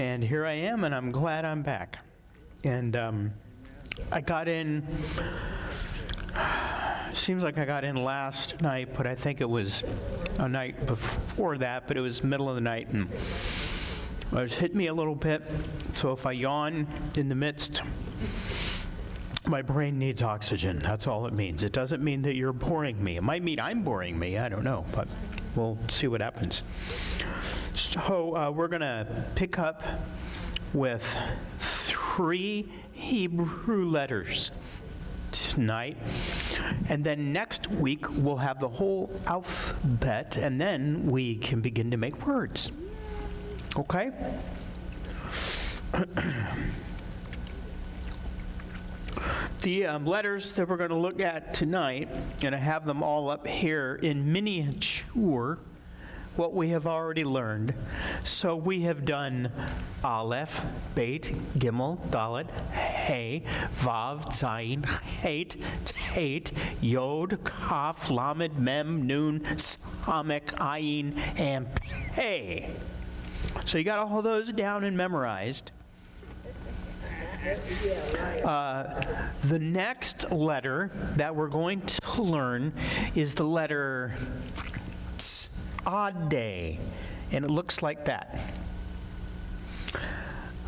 And here I am, and I'm glad I'm back. And I got in, seems like I got in last night, but I think it was a night before that, but it was middle of the night, and it was hit me a little bit. So if I yawn in the midst, my brain needs oxygen. That's all it means. It doesn't mean that you're boring me. It might mean I'm boring me. I don't know, but we'll see what happens. So we're going to pick up with 3 Hebrew letters tonight. And then next week we'll have the whole alphabet, and then we can begin to make words. Okay? The letters that we're going to look at tonight, and I have them all up here in miniature, what we have already learned. So we have done Aleph, Beit, Gimel, Dalet, Hey, Vav, Zayin, Het, Tet, Yod, Kaf, Lamed, Mem, Nun, Samek, Ayin, and Pei. So you got all those down and memorized. The next letter that we're going to learn is the letter Tzadeh, and it looks like that.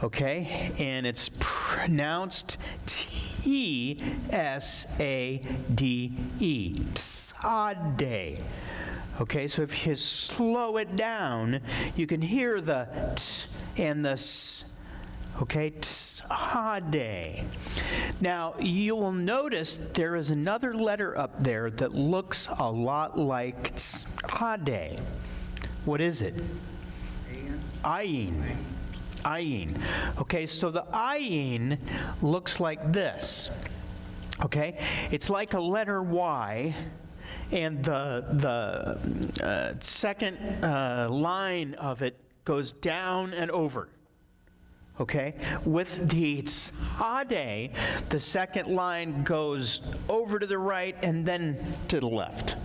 Okay, and it's pronounced T-S-A-D-E, Tzadeh. Okay, so if you slow it down, you can hear the T and the S. Okay, Tzadeh. Now, you will notice there is another letter up there that looks a lot like Tzadeh. What is it? Ayin. Ayin. Okay, so the Ayin looks like this. Okay, it's like a letter Y, and the second line of it goes down and over. Okay, with the Tzadeh, the second line goes over to the right and then to the left.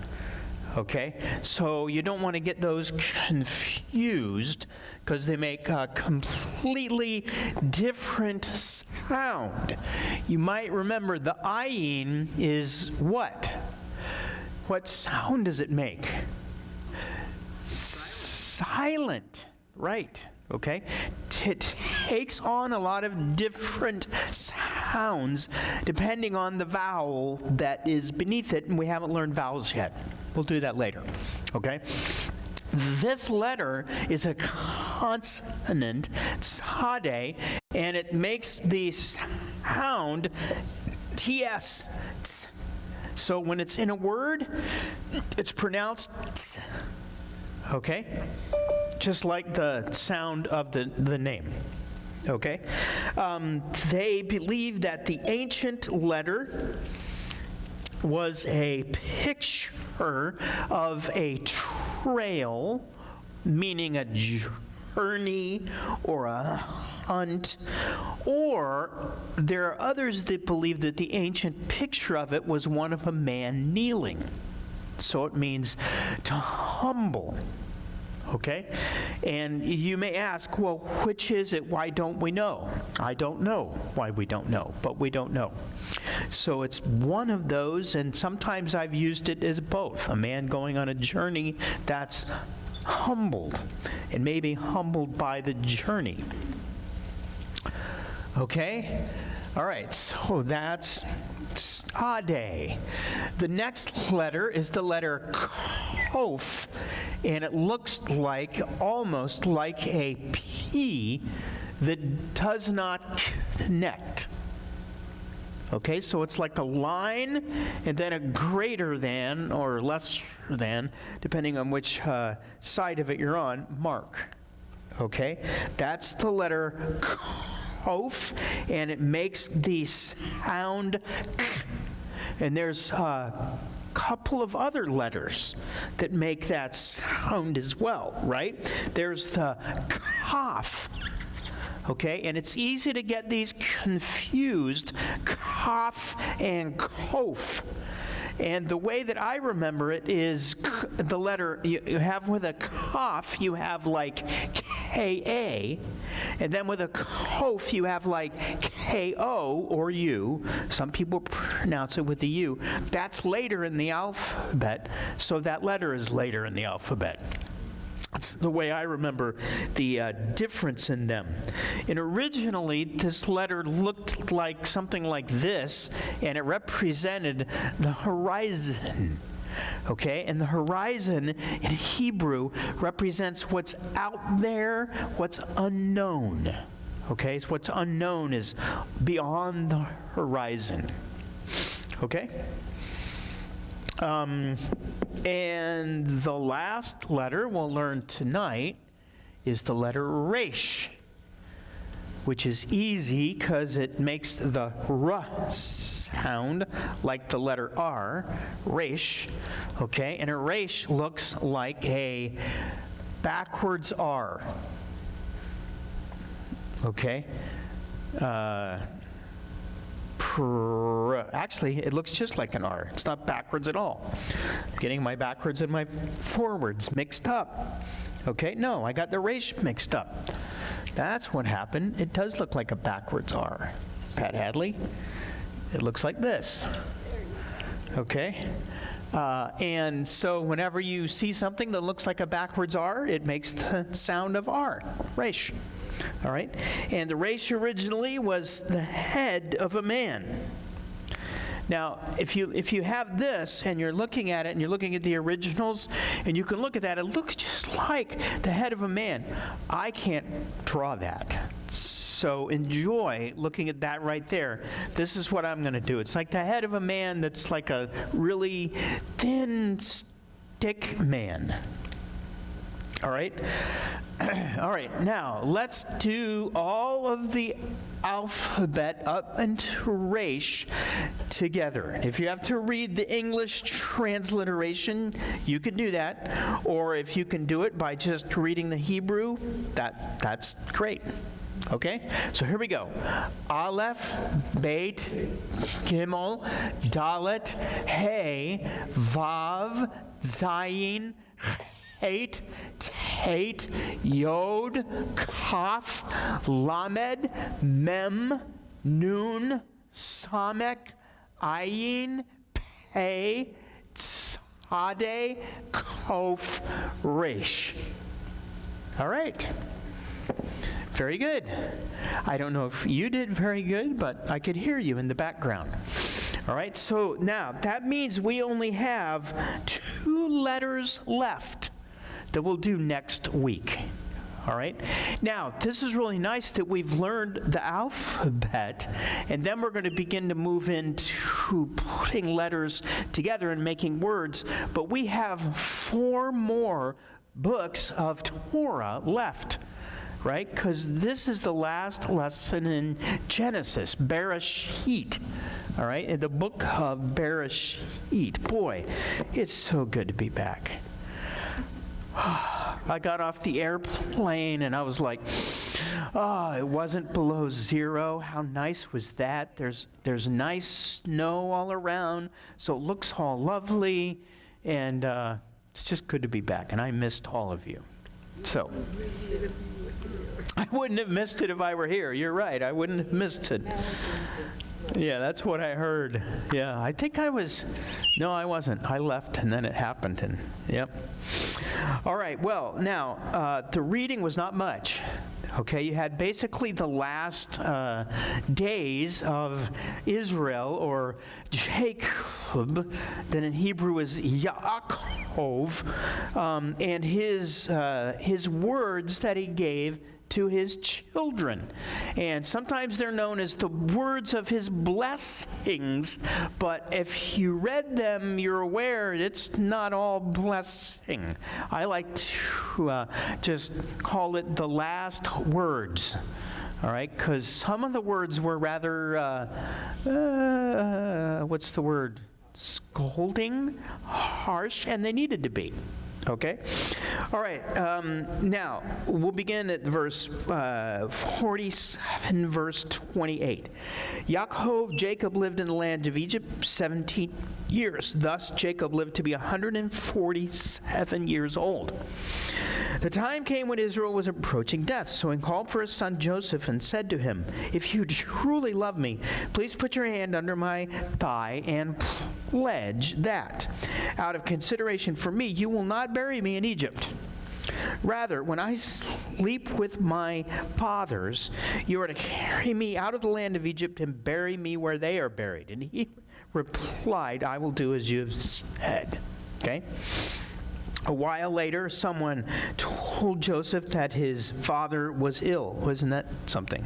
Okay, so you don't want to get those confused because they make a completely different sound. You might remember the ayin is what? What sound does it make? Silent, right? Okay, it takes on a lot of different sounds depending on the vowel that is beneath it, and we haven't learned vowels yet. We'll do that later, okay? This letter is a consonant, Tzadeh, and it makes the sound TS. So when it's in a word, it's pronounced ts, okay? Just like the sound of the name, okay? They believe that the ancient letter was a picture of a trail, meaning a journey or a hunt, or there are others that believe that the ancient picture of it was one of a man kneeling. So it means to humble. Okay? And you may ask, well, which is it? Why don't we know? I don't know why we don't know, but we don't know. So it's one of those, and sometimes I've used it as both. A man going on a journey that's humbled, and maybe humbled by the journey. Okay? All right, so that's Tzadeh. The next letter is the letter Kof, and it looks like, almost like a P that does not connect. Okay, so it's like a line and then a greater than or lesser than, depending on which side of it you're on, mark. Okay, that's the letter Kof, and it makes the sound K. And there's a couple of other letters that make that sound as well, right? There's the Kaf. Okay, and it's easy to get these confused, Kaf and Kof. And the way that I remember it is the letter, you have with a Kaf, you have like K-A, and then with a kof you have like K-O or U. Some people pronounce it with the U. That's later in the alphabet, so that letter is later in the alphabet. That's the way I remember the difference in them. And originally, this letter looked like something like this, and it represented the horizon. Okay, and the horizon in Hebrew represents what's out there, what's unknown. Okay, so what's unknown is beyond the horizon. Okay? And the last letter we'll learn tonight is the letter Resh, which is easy because it makes the R sound like the letter R, Resh, okay? And a Resh looks like a backwards R, okay? Actually, it looks just like an R. It's not backwards at all. I'm getting my backwards and my forwards mixed up. Okay, no, I got the Resh mixed up. That's what happened. It does look like a backwards R. Pat Hadley, it looks like this. Okay? And so whenever you see something that looks like a backwards R, it makes the sound of R, Resh. All right? And the Resh originally was the head of a man. Now, if you have this and you're looking at it and you're looking at the originals and you can look at that, it looks just like the head of a man. I can't draw that. So enjoy looking at that right there. This is what I'm going to do. It's like the head of a man that's like a really thin stick man. All right? All right, now let's do all of the alphabet up into Resh together. If you have to read the English transliteration, you can do that. Or if you can do it by just reading the Hebrew, that's great. Okay? So here we go. Aleph, Beit, Gimel, Dalet, Hey, Vav, Zayin, Hate, Tate, Yod, Kaf, Lamed, Mem, Nun, Samek, Ayin, Pei, Tzadeh, Kof, Resh. All right. Very good. I don't know if you did very good, but I could hear you in the background. All right, so now that means we only have 2 letters left that we'll do next week. All right? Now, this is really nice that we've learned the alphabet, and then we're going to begin to move into putting letters together and making words, but we have 4 more books of Torah left. Right? Because this is the last lesson in Genesis, Bereshit. All right? In the book of Bereshit. Boy, it's so good to be back. I got off the airplane and I was like, oh, it wasn't below 0. How nice was that? There's nice snow all around, so it looks all lovely. And it's just good to be back. And I missed all of you. So I wouldn't have missed it if I were here. You're right. I wouldn't have missed it. Yeah, that's what I heard. Yeah, I think I was. No, I wasn't. I left and then it happened. And yep. All right. Well, now, the reading was not much. Okay, you had basically the last days of Israel, or Jacob, that in Hebrew is Yaakov, and his words that he gave to his children. And sometimes they're known as the words of his blessings, but if you read them, you're aware it's not all blessing. I like to just call it the last words. All right, because some of the words were rather, what's the word? Scolding, harsh, and they needed to be. Okay? All right, now we'll begin at verse 47, verse 28. Jacob lived in the land of Egypt 17 years. Thus, Jacob lived to be 147 years old. The time came when Israel was approaching death, so he called for his son Joseph and said to him, "If you truly love me, please put your hand under my thigh and pledge that, out of consideration for me, you will not bury me in Egypt. Rather, when I sleep with my fathers, you are to carry me out of the land of Egypt and bury me where they are buried." And he replied, "I will do as you have said." Okay? A while later, someone told Joseph that his father was ill. Wasn't that something?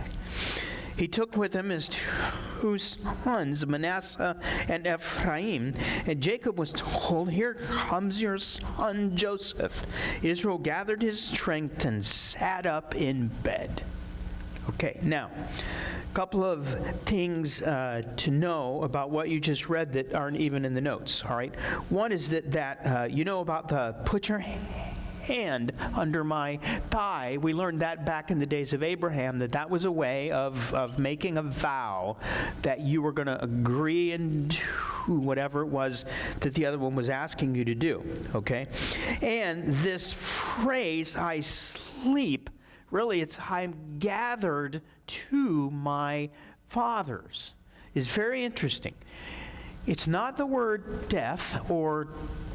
He took with him his two sons, Manasseh and Ephraim, and Jacob was told, "Here comes your son Joseph." Israel gathered his strength and sat up in bed. Okay, now, a couple of things to know about what you just read that aren't even in the notes, all right? One is that you know about the put your hand under my thigh. We learned that back in the days of Abraham, that was a way of making a vow that you were going to agree and do whatever it was that the other one was asking you to do, okay? And this phrase, "I sleep," really, it's "I'm gathered to my fathers," is very interesting. It's not the word death or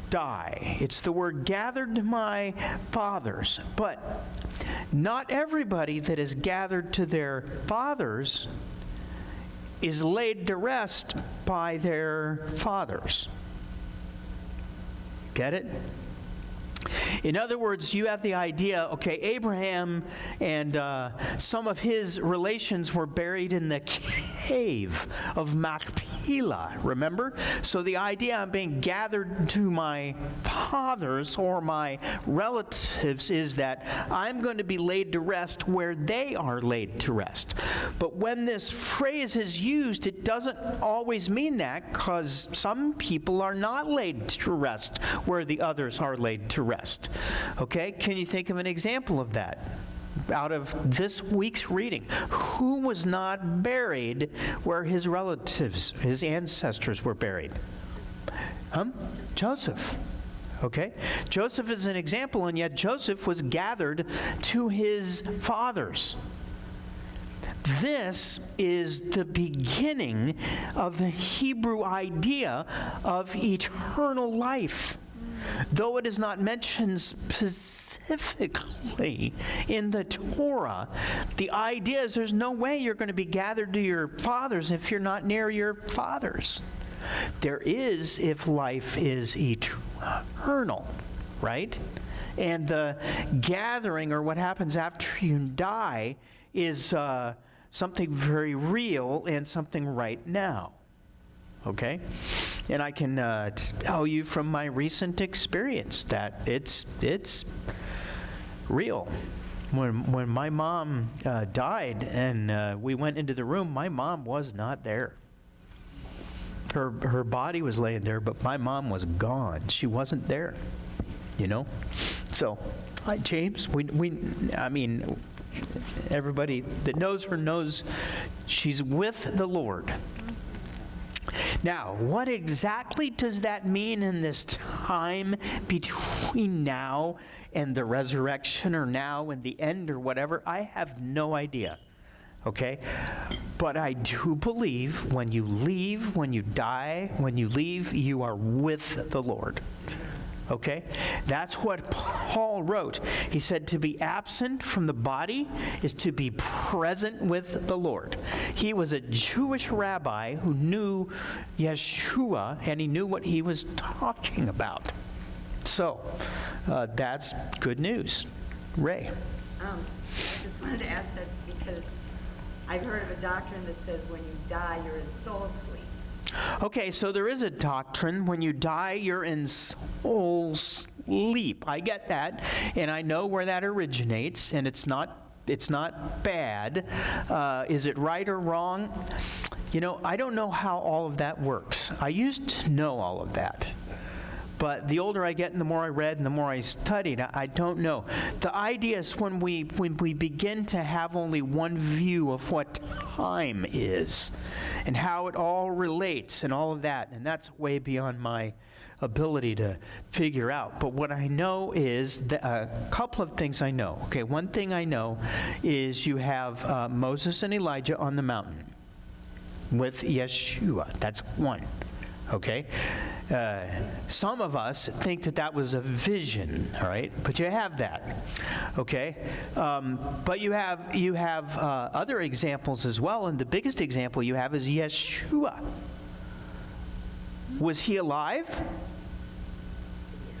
die. It's the word "gathered to my fathers." But not everybody that is gathered to their fathers is laid to rest by their fathers. Get it? In other words, you have the idea, okay, Abraham and some of his relations were buried in the cave of Machpelah, remember? So the idea of being gathered to my fathers or my relatives is that I'm going to be laid to rest where they are laid to rest. But when this phrase is used, it doesn't always mean that, because some people are not laid to rest where the others are laid to rest. Okay, can you think of an example of that out of this week's reading? Who was not buried where his relatives, his ancestors were buried? Joseph. Okay, Joseph is an example, and yet Joseph was gathered to his fathers. This is the beginning of the Hebrew idea of eternal life. Though it is not mentioned specifically in the Torah, the idea is there's no way you're going to be gathered to your fathers if you're not near your fathers. There is if life is eternal, right? And the gathering, or what happens after you die, is something very real and something right now. Okay? And I can tell you from my recent experience that it's real. When my mom died and we went into the room, my mom was not there. Her body was laying there, but my mom was gone. She wasn't there, you know? So, hi, James. I mean, everybody that knows her knows she's with the Lord. Now, what exactly does that mean in this time between now and the resurrection, or now and the end, or whatever? I have no idea, okay? But I do believe when you leave, when you die, when you leave, you are with the Lord. Okay? That's what Paul wrote. He said to be absent from the body is to be present with the Lord. He was a Jewish rabbi who knew Yeshua, and he knew what he was talking about. So, that's good news. Ray. I just wanted to ask that because I've heard of a doctrine that says when you die, you're in soul sleep. Okay, so there is a doctrine, when you die, you're in soul sleep. I get that, and I know where that originates, and it's not bad. Is it right or wrong? You know, I don't know how all of that works. I used to know all of that. But the older I get and the more I read and the more I studied, I don't know. The idea is when we begin to have only one view of what time is and how it all relates and all of that, and that's way beyond my ability to figure out. But what I know is a couple of things I know. Okay, one thing I know is you have Moses and Elijah on the mountain with Yeshua. That's one. Okay? Some of us think that was a vision, all right? But you have that, okay? But you have other examples as well, and the biggest example you have is Yeshua. Was he alive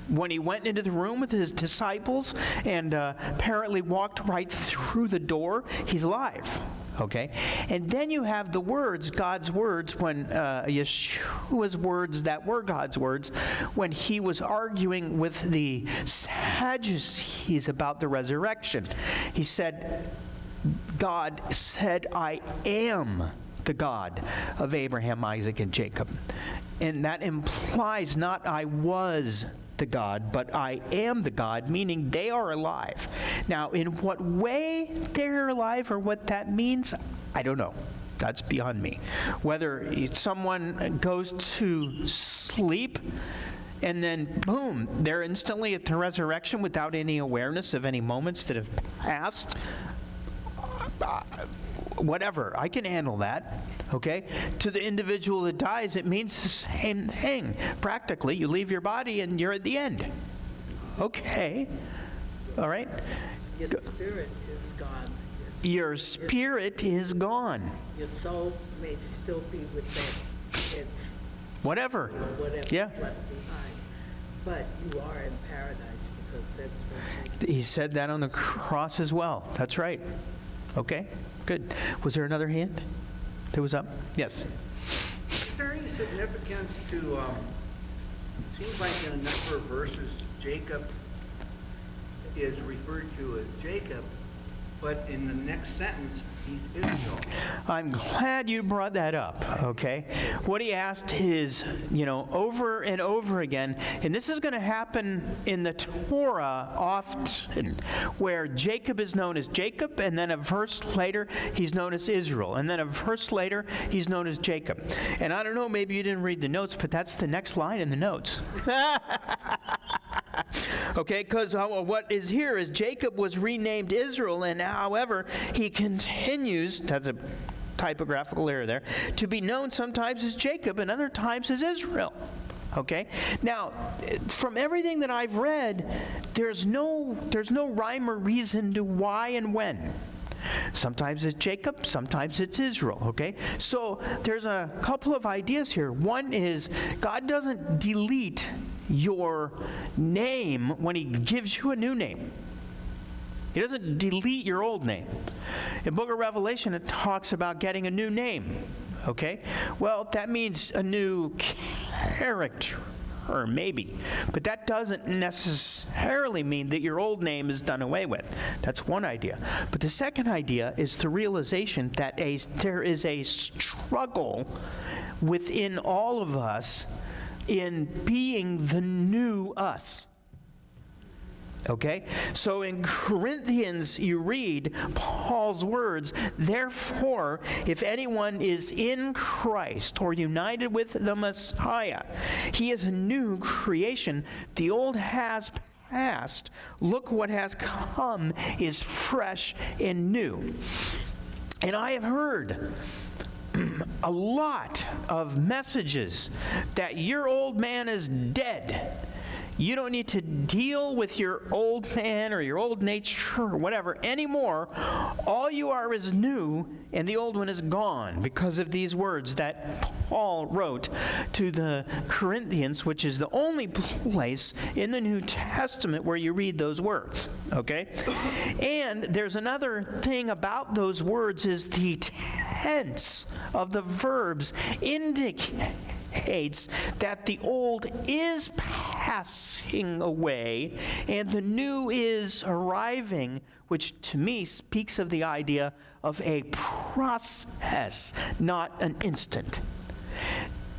when he went into the room with his disciples and apparently walked right through the door? He's alive. Okay? And then you have the words, God's words, when Yeshua's words that were God's words, when he was arguing with the Sadducees about the resurrection. He said, God said, I am the God of Abraham, Isaac, and Jacob. And that implies not I was the God, but I am the God, meaning they are alive. Now, in what way they're alive or what that means, I don't know. That's beyond me. Whether someone goes to sleep and then, boom, they're instantly at the resurrection without any awareness of any moments that have passed, whatever, I can handle that, okay? To the individual that dies, it means the same thing. Practically, you leave your body and you're at the end. Okay, all right? Your spirit is gone. Your spirit is gone. Your soul may still be with them. It's whatever. Whatever's Yeah. left behind. But you are in paradise because that's what He said that on the cross as well. That's right. Okay, good. Was there another hand that was up? Yes. Is there any significance to, it seems like in a number of verses, Jacob is referred to as Jacob, but in the next sentence, he's Israel. I'm glad you brought that up, okay? What he asked is, over and over again, and this is going to happen in the Torah often, where Jacob is known as Jacob, and then a verse later, he's known as Israel, and then a verse later, he's known as Jacob. And I don't know, maybe you didn't read the notes, but that's the next line in the notes. Okay, because what is here is Jacob was renamed Israel, and however, he continues, that's a typographical error there, to be known sometimes as Jacob and other times as Israel. Okay? Now, from everything that I've read, there's no rhyme or reason to why and when. Sometimes it's Jacob, sometimes it's Israel, okay? So there's a couple of ideas here. One is God doesn't delete your name when he gives you a new name. He doesn't delete your old name. In Book of Revelation, it talks about getting a new name, okay? Well, that means a new character, or maybe. But that doesn't necessarily mean that your old name is done away with. That's one idea. But the second idea is the realization that there is a struggle within all of us in being the new us. Okay? So in Corinthians, you read Paul's words, therefore, if anyone is in Christ or united with the Messiah, he is a new creation. The old has passed. Look, what has come is fresh and new. And I have heard a lot of messages that your old man is dead. You don't need to deal with your old man or your old nature or whatever anymore. All you are is new, and the old one is gone because of these words that Paul wrote to the Corinthians, which is the only place in the New Testament where you read those words, okay? And there's another thing about those words is the tense of the verbs indicates that the old is passing away and the new is arriving, which to me speaks of the idea of a process, not an instant.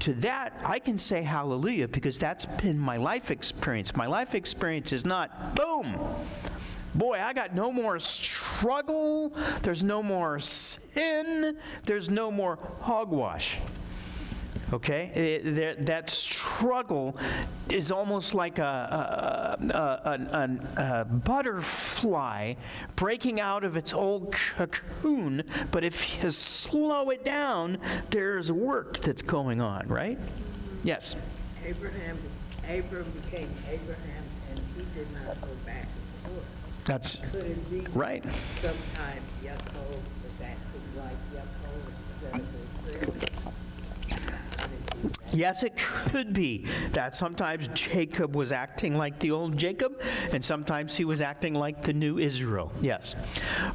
To that, I can say hallelujah because that's been my life experience. My life experience is not, boom, boy, I got no more struggle, there's no more sin, there's no more hogwash. Okay? That struggle is almost like a butterfly breaking out of its old cocoon, but if you slow it down, there's work that's going on, right? Yes. Abram became Abraham, and he did not go back and forth. That's Could it be right. sometime Yaakov was acting like Yaakov instead of Israel? Could it be that? Yes, it could be that sometimes Jacob was acting like the old Jacob, and sometimes he was acting like the new Israel. Yes.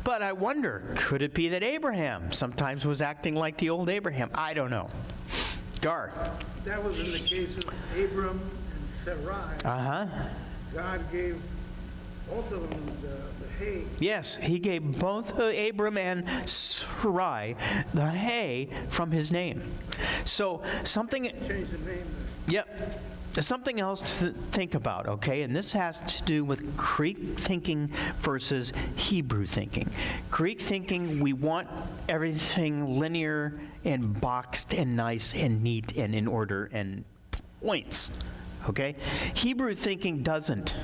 But I wonder, could it be that Abraham sometimes was acting like the old Abraham? I don't know. Gar. That was in the case of Abram and Sarai. Uh-huh. God gave both of them the hay. Yes, he gave both Abram and Sarai the hay from his name. So something... Changed the name. Yep. There's something else to think about, okay? And this has to do with Greek thinking versus Hebrew thinking. Greek thinking, we want everything linear and boxed and nice and neat and in order and points, okay? Hebrew thinking doesn't.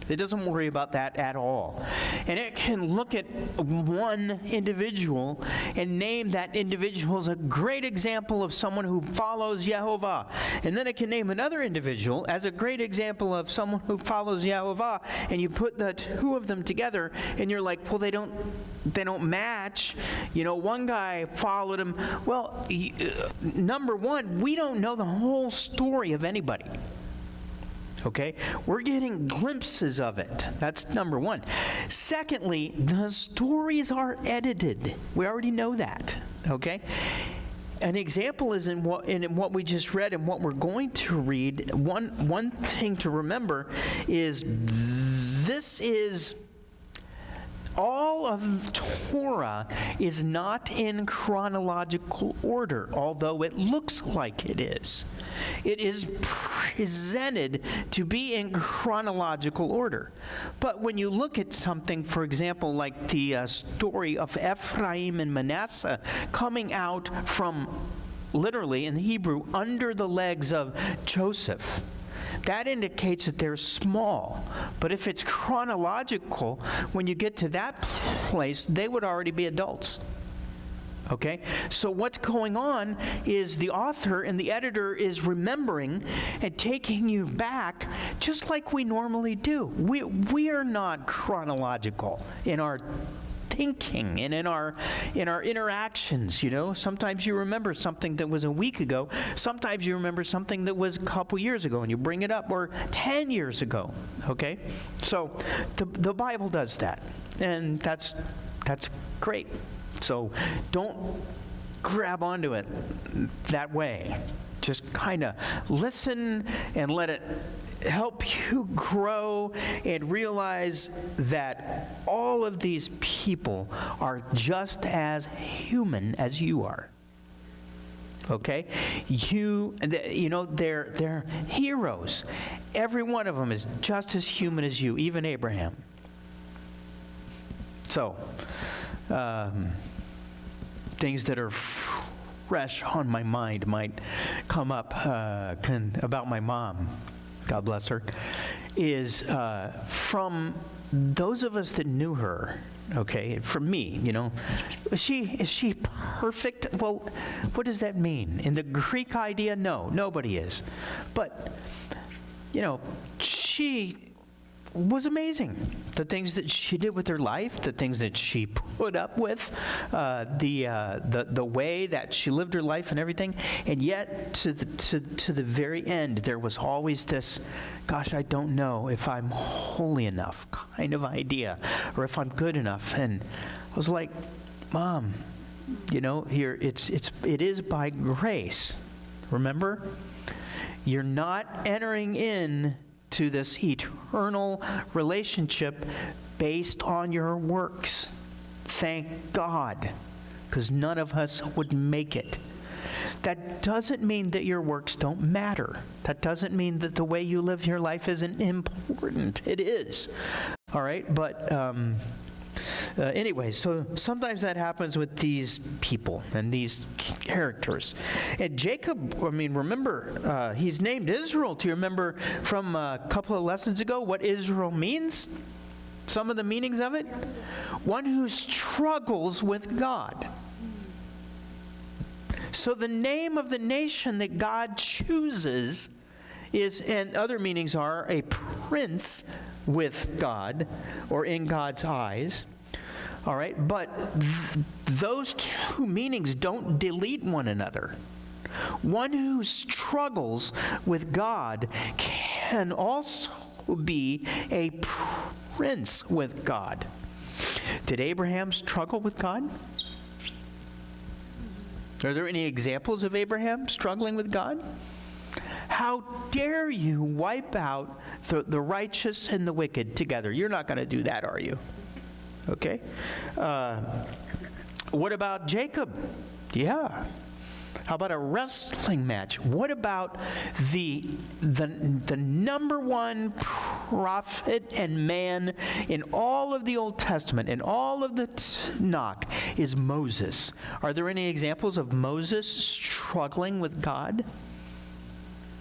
It doesn't worry about that at all. And it can look at one individual and name that individual as a great example of someone who follows Yehovah. And then it can name another individual as a great example of someone who follows Yehovah. And you put the two of them together and you're like, well, they don't match. You know, one guy followed him. Well, number one, we don't know the whole story of anybody. Okay? We're getting glimpses of it. That's number one. Secondly, the stories are edited. We already know that. Okay? An example is in what we just read and what we're going to read. One thing to remember is this is... all of Torah is not in chronological order, although it looks like it is. It is presented to be in chronological order. But when you look at something, for example, like the story of Ephraim and Manasseh coming out from, literally in Hebrew, under the legs of Joseph, that indicates that they're small. But if it's chronological, when you get to that place, they would already be adults. Okay? So what's going on is the author and the editor is remembering and taking you back just like we normally do. We are not chronological in our thinking and in our interactions, you know. Sometimes you remember something that was a week ago. Sometimes you remember something that was a couple years ago and you bring it up, or 10 years ago, okay? So the Bible does that, and that's great. So don't grab onto it that way. Just kind of listen and let it help you grow and realize that all of these people are just as human as you are. Okay? You know, they're heroes. Every one of them is just as human as you, even Abraham. So, things that are fresh on my mind might come up about my mom, God bless her, is from those of us that knew her, okay, from me, you know. Is she perfect? Well, what does that mean? In the Greek idea, no, nobody is. But, you know, she was amazing. The things that she did with her life, the things that she put up with, the way that she lived her life and everything, and yet to the very end, there was always this, gosh, I don't know if I'm holy enough kind of idea, or if I'm good enough. And I was like, Mom, you know, here it is by grace. Remember, you're not entering in to this eternal relationship based on your works. Thank God, because none of us would make it. That doesn't mean that your works don't matter. That doesn't mean that the way you live your life isn't important. It is. All right? But Anyway, so sometimes that happens with these people and these characters. And Jacob, I mean, remember, he's named Israel. Do you remember from a couple of lessons ago what Israel means? Some of the meanings of it? One who struggles with God. So the name of the nation that God chooses is, and other meanings are, a prince with God, or in God's eyes. All right, but those two meanings don't delete one another. One who struggles with God can also be a prince with God. Did Abraham struggle with God? Are there any examples of Abraham struggling with God? How dare you wipe out the righteous and the wicked together? You're not going to do that, are you? Okay. What about Jacob? Yeah. How about a wrestling match? What about the number one prophet and man in all of the Old Testament, in all of the Tanakh, is Moses? Are there any examples of Moses struggling with God?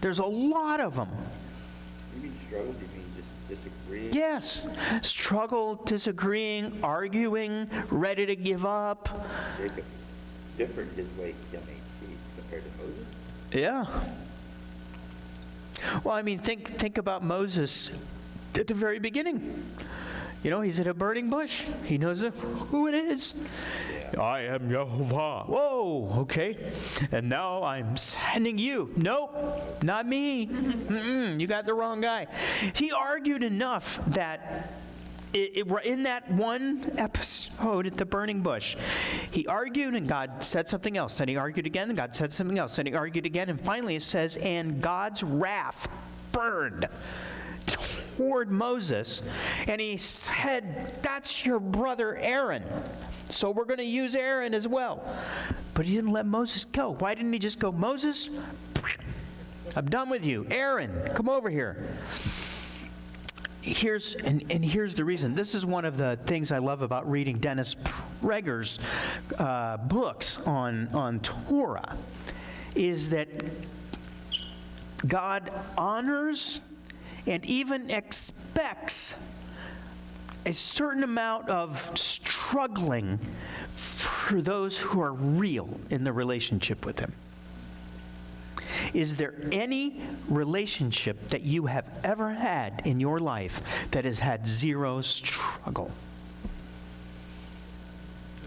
There's a lot of them. You mean struggle? Do you mean just disagreeing? Yes. Struggle, disagreeing, arguing, ready to give up. Jacob different his way compared to Moses? Yeah. Well, I mean, think about Moses at the very beginning. You know, he's at a burning bush. He knows who it is. Yeah. I am Jehovah. Whoa, okay. And now I'm sending you. Nope, not me. You got the wrong guy. He argued enough that in that one episode at the burning bush, he argued and God said something else. Then he argued again and God said something else. Then he argued again, and finally it says, and God's wrath burned toward Moses, and he said, that's your brother Aaron, so we're going to use Aaron as well. But he didn't let Moses go. Why didn't he just go, Moses, I'm done with you. Aaron, come over here. Here's the reason. This is one of the things I love about reading Dennis Prager's books on Torah, is that God honors and even expects a certain amount of struggling for those who are real in the relationship with Him. Is there any relationship that you have ever had in your life that has had zero struggle?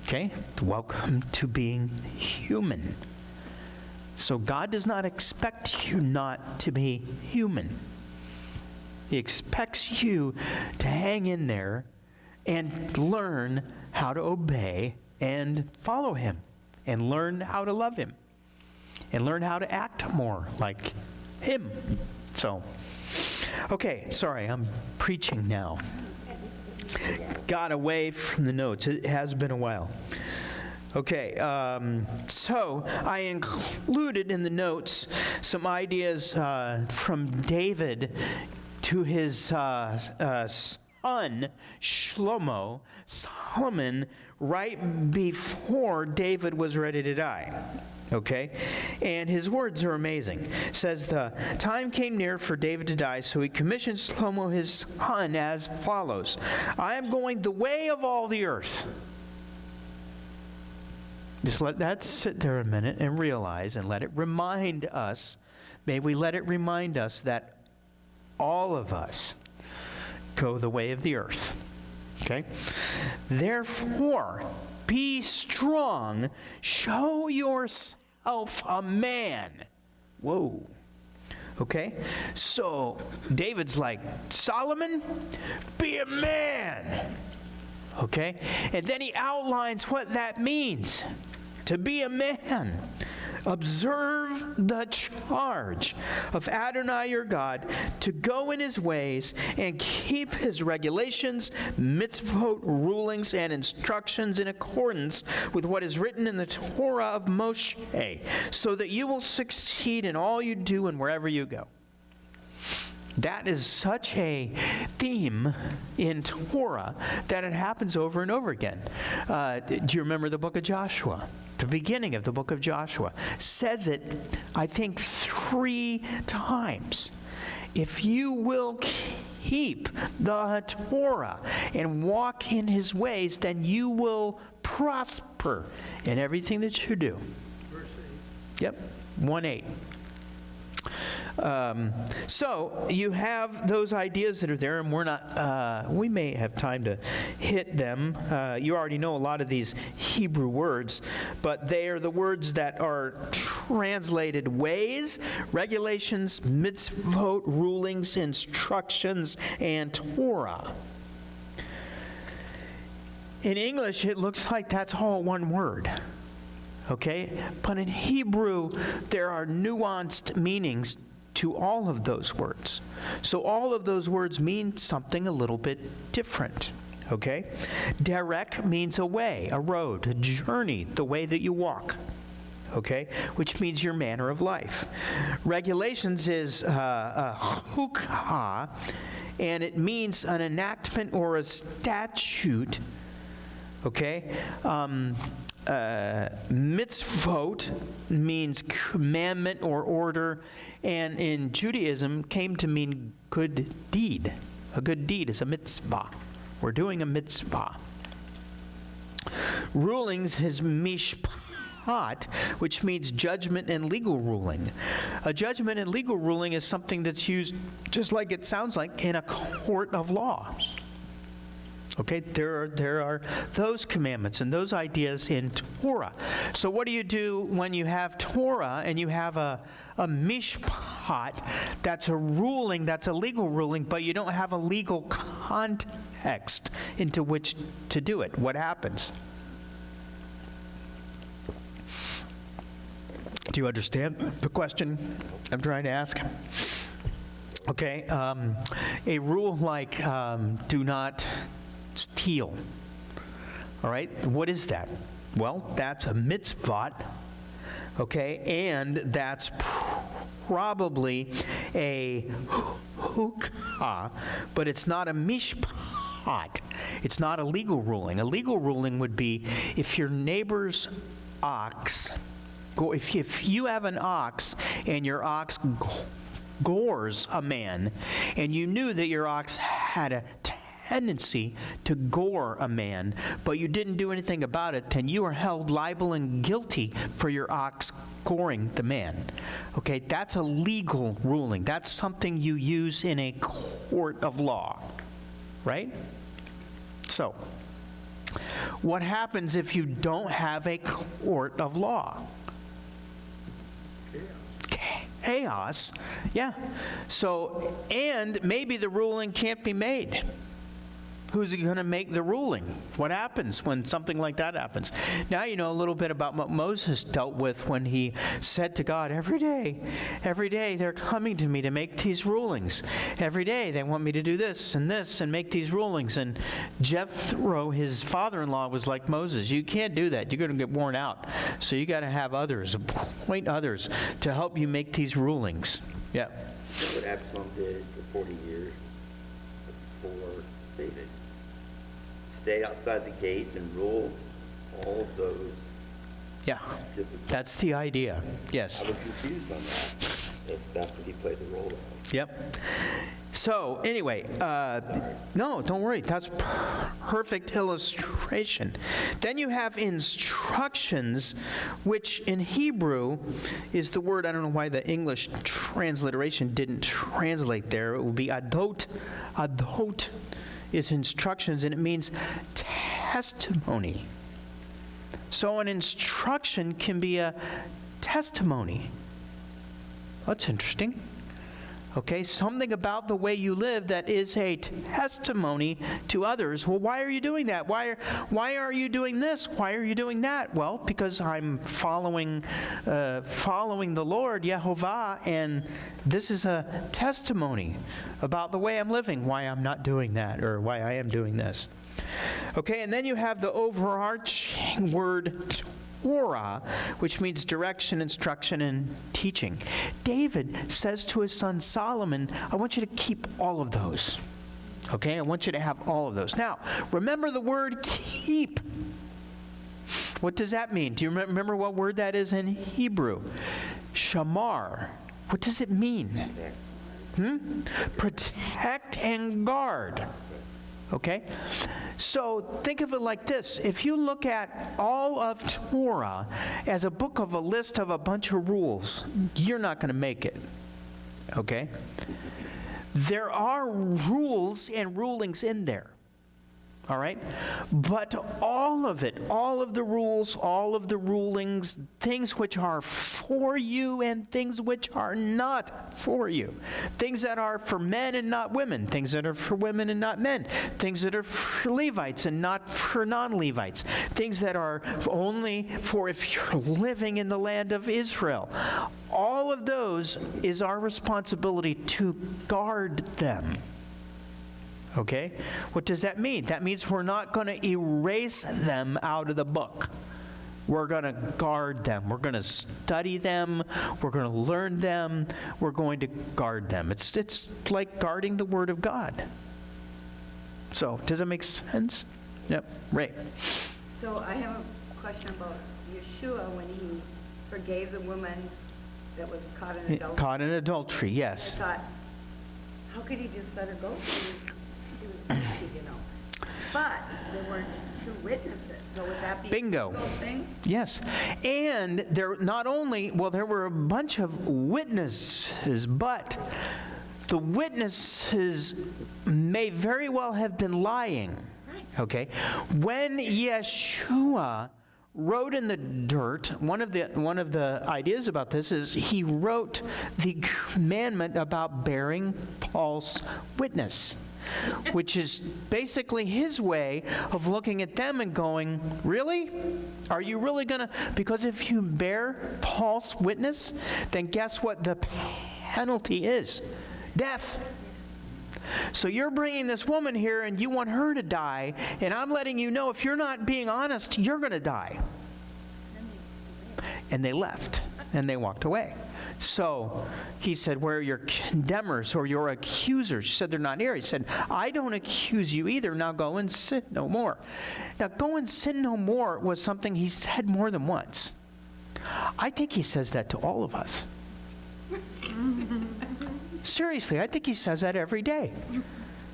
Okay, welcome to being human. So God does not expect you not to be human. He expects you to hang in there and learn how to obey and follow Him, and learn how to love Him, and learn how to act more like Him. So, okay, sorry, I'm preaching now. Got away from the notes. It has been a while. Okay, so I included in the notes some ideas from David to his son, Shlomo, Solomon, right before David was ready to die. Okay? And his words are amazing. It says, the time came near for David to die, so he commissioned Shlomo his son as follows. I am going the way of all the earth. Just let that sit there a minute and realize, and let it remind us, may we let it remind us that all of us go the way of the earth. Okay? Therefore, be strong, show yourself a man. Whoa. Okay? So, David's like, Solomon, be a man. Okay? And then he outlines what that means. To be a man. Observe the charge of Adonai your God, to go in His ways and keep His regulations, mitzvot, rulings, and instructions in accordance with what is written in the Torah of Moshe, so that you will succeed in all you do and wherever you go. That is such a theme in Torah that it happens over and over again. Do you remember the book of Joshua? The beginning of the book of Joshua says it, I think, 3 times. If you will keep the Torah and walk in his ways, then you will prosper in everything that you do. Verse 8. Yep, 1:8. So you have those ideas that are there, and we're not, we may have time to hit them. You already know a lot of these Hebrew words, but they are the words that are translated ways, regulations, mitzvot, rulings, instructions, and Torah. In English, it looks like that's all one word. Okay? But in Hebrew, there are nuanced meanings to all of those words. So all of those words mean something a little bit different. Okay? Derek means a way, a road, a journey, the way that you walk. Okay? Which means your manner of life. Regulations is chukah, and it means an enactment or a statute. Okay? Mitzvot means commandment or order, and in Judaism came to mean good deed. A good deed is a mitzvah. We're doing a mitzvah. Rulings is mishpat, which means judgment and legal ruling. A judgment and legal ruling is something that's used, just like it sounds like, in a court of law. Okay, there are those commandments and those ideas in Torah. So what do you do when you have Torah and you have a mishpat, that's a ruling, that's a legal ruling, but you don't have a legal context into which to do it? What happens? Do you understand the question I'm trying to ask? Okay, a rule like do not steal. All right, what is that? Well, that's a mitzvot, okay, and that's probably a hukah, but it's not a mishpat. It's not a legal ruling. A legal ruling would be if your neighbor's ox, if you have an ox and your ox gores a man, and you knew that your ox had a tendency to gore a man, but you didn't do anything about it, then you are held liable and guilty for your ox goring the man. Okay, that's a legal ruling. That's something you use in a court of law, right? So, what happens if you don't have a court of law? Chaos. Yeah. So, and maybe the ruling can't be made. Who's going to make the ruling? What happens when something like that happens? Now you know a little bit about what Moses dealt with when he said to God, every day they're coming to me to make these rulings. Every day they want me to do this and make these rulings. And Jethro, his father-in-law, was like, Moses, you can't do that. You're going to get worn out. So you got to have others, appoint others to help you make these rulings. Yeah. That's what Absalom did for 40 years before David. Stay outside the gates and rule all of those. Yeah, that's the idea. Yes. I was confused on that, if that's what he played the role of. Yep. So anyway, no, don't worry. That's perfect illustration. Then you have instructions, which in Hebrew is the word, I don't know why the English transliteration didn't translate there. It would be adot. Adot is instructions, and it means testimony. So an instruction can be a testimony. That's interesting. Okay, something about the way you live that is a testimony to others. Well, why are you doing that? Why are you doing this? Why are you doing that? Well, because I'm following the Lord, Yehovah, and this is a testimony about the way I'm living, why I'm not doing that, or why I am doing this. Okay, and then you have the overarching word Torah, which means direction, instruction, and teaching. David says to his son Solomon, I want you to keep all of those. Okay, I want you to have all of those. Now, remember the word keep. What does that mean? Do you remember what word that is in Hebrew? Shamar. What does it mean? Protect and guard. Okay? So think of it like this. If you look at all of Torah as a book of a list of a bunch of rules, you're not going to make it. Okay? There are rules and rulings in there. All right? But all of it, all of the rules, all of the rulings, things which are for you and things which are not for you, things that are for men and not women, things that are for women and not men, things that are for Levites and not for non-Levites, things that are only for if you're living in the land of Israel. All of those is our responsibility to guard them. Okay? What does that mean? That means we're not going to erase them out of the book. We're going to guard them. We're going to study them. We're going to learn them. We're going to guard them. It's like guarding the Word of God. So, does that make sense? Yep. Right. So I have a question about Yeshua when he forgave the woman that was caught in adultery. Caught in adultery, yes. I thought, how could he just let her go? She was guilty, you know. But there weren't two witnesses, so would that be Bingo. a legal thing? Yes. And there not only, well, there were a bunch of witnesses, but the witnesses may very well have been lying. Okay? When Yeshua wrote in the dirt, one of the ideas about this is he wrote the commandment about bearing false witness, which is basically his way of looking at them and going, really? Are you really going to? Because if you bear false witness, then guess what the penalty is? Death. So you're bringing this woman here and you want her to die, and I'm letting you know if you're not being honest, you're going to die. And they left, and they walked away. So he said, where are your condemners or your accusers? She said, they're not here. He said, I don't accuse you either. Now go and sin no more. Now go and sin no more was something he said more than once. I think he says that to all of us. Seriously, I think he says that every day.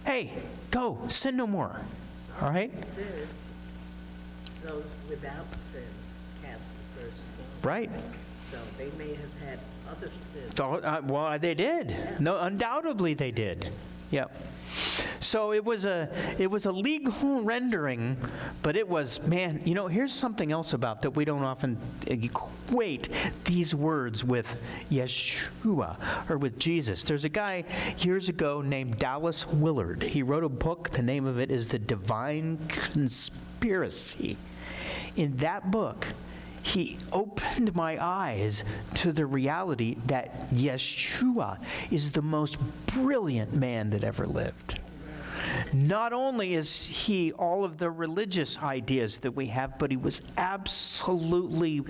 Hey, go, sin no more. All right? Sin, those without sin cast the first stone. Right. So they may have had other sins. So, well, they did. No, undoubtedly they did. Yep. So it was a legal rendering, but it was, man, you know, here's something else about that we don't often equate these words with Yeshua or with Jesus. There's a guy years ago named Dallas Willard. He wrote a book. The name of it is The Divine Conspiracy. In that book, he opened my eyes to the reality that Yeshua is the most brilliant man that ever lived. Not only is he all of the religious ideas that we have, but he was absolutely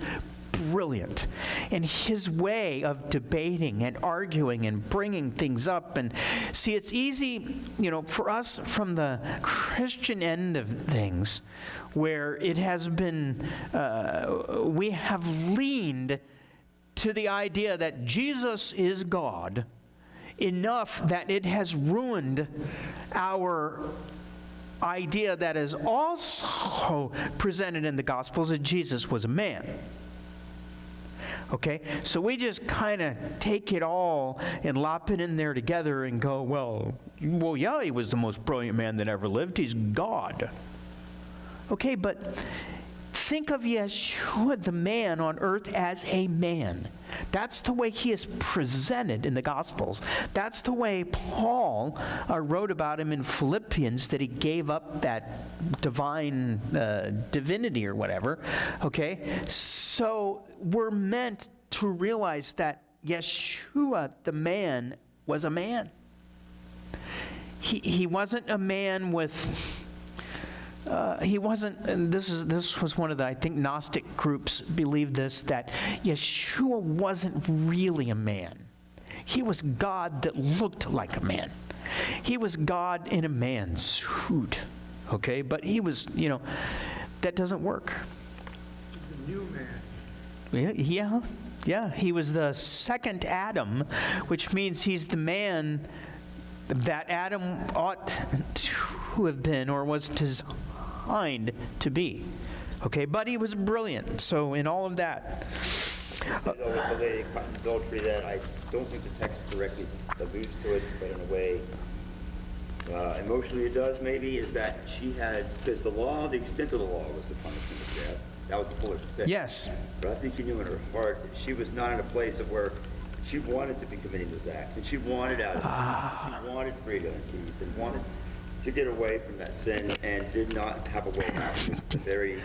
brilliant. And his way of debating and arguing and bringing things up. And see, it's easy, you know, for us from the Christian end of things, where it has been, we have leaned to the idea that Jesus is God enough that it has ruined our idea that is also presented in the Gospels that Jesus was a man. Okay, so we just kind of take it all and lop it in there together and go, well, yeah, he was the most brilliant man that ever lived. He's God. Okay, but think of Yeshua, the man on earth, as a man. That's the way he is presented in the Gospels. That's the way Paul wrote about him in Philippians, that he gave up that divine divinity or whatever. Okay, so we're meant to realize that Yeshua, the man, was a man. He wasn't a man with he wasn't, and this was one of the, I think, Gnostic groups believed this, that Yeshua wasn't really a man. He was God that looked like a man. He was God in a man's suit, okay? But he was, that doesn't work. The new man. Yeah, he was the second Adam, which means he's the man that Adam ought to have been or was designed to be. Okay, but he was brilliant, so in all of that. With the lady caught in adultery, that I don't think the text directly alludes to it, but in a way, emotionally it does maybe, is that she had, because the law, the extent of the law was the punishment of death. That was the full extent. Yes. But I think he knew in her heart that she was not in a place of where she wanted to be committing those acts, and she wanted out of it. She wanted freedom and peace, and wanted to get away from that sin, and did not have a way out. A very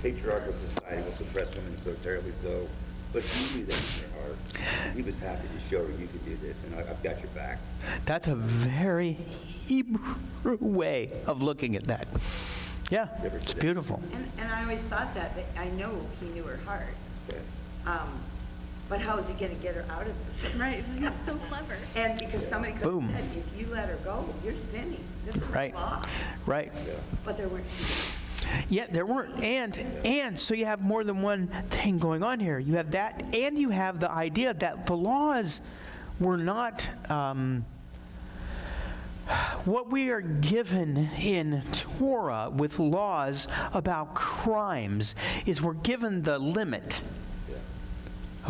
patriarchal society will suppress women so terribly so. But he knew that in her heart. He was happy to show her, you can do this, and I've got your back. That's a very Hebrew way of looking at that. Yeah, it's beautiful. And I always thought that I know he knew her heart. Okay. But how is he going to get her out of this? Right, he's so clever. And because somebody could Boom. have said, if you let her go, you're sinning. This is Right. law. Right. But there weren't two. Yeah, there weren't, and so you have more than one thing going on here. You have that, and you have the idea that the laws were not what we are given in Torah with laws about crimes is we're given the limit.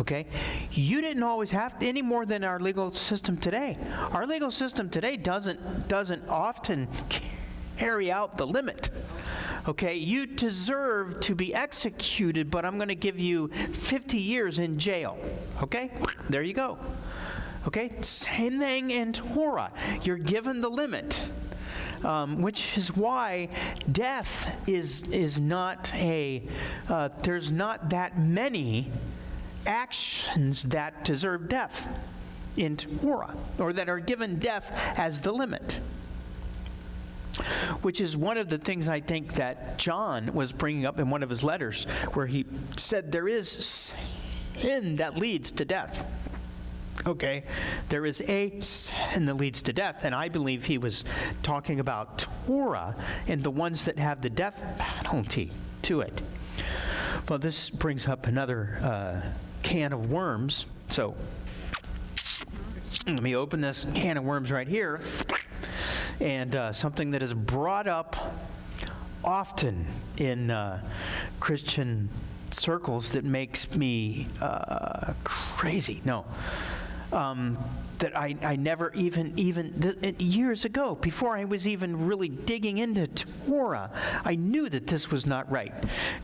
Okay? You didn't always have to, any more than our legal system today. Our legal system today doesn't often carry out the limit. Okay, you deserve to be executed, but I'm going to give you 50 years in jail. Okay, there you go. Okay, same thing in Torah. You're given the limit, which is why death is not a, there's not that many actions that deserve death in Torah, or that are given death as the limit. Which is one of the things I think that John was bringing up in one of his letters, where he said there is sin that leads to death. Okay, there is a sin that leads to death, and I believe he was talking about Torah and the ones that have the death penalty to it. Well, this brings up another can of worms. So let me open this can of worms right here. And something that is brought up often in Christian circles that makes me crazy. No. That I never even years ago, before I was even really digging into Torah, I knew that this was not right.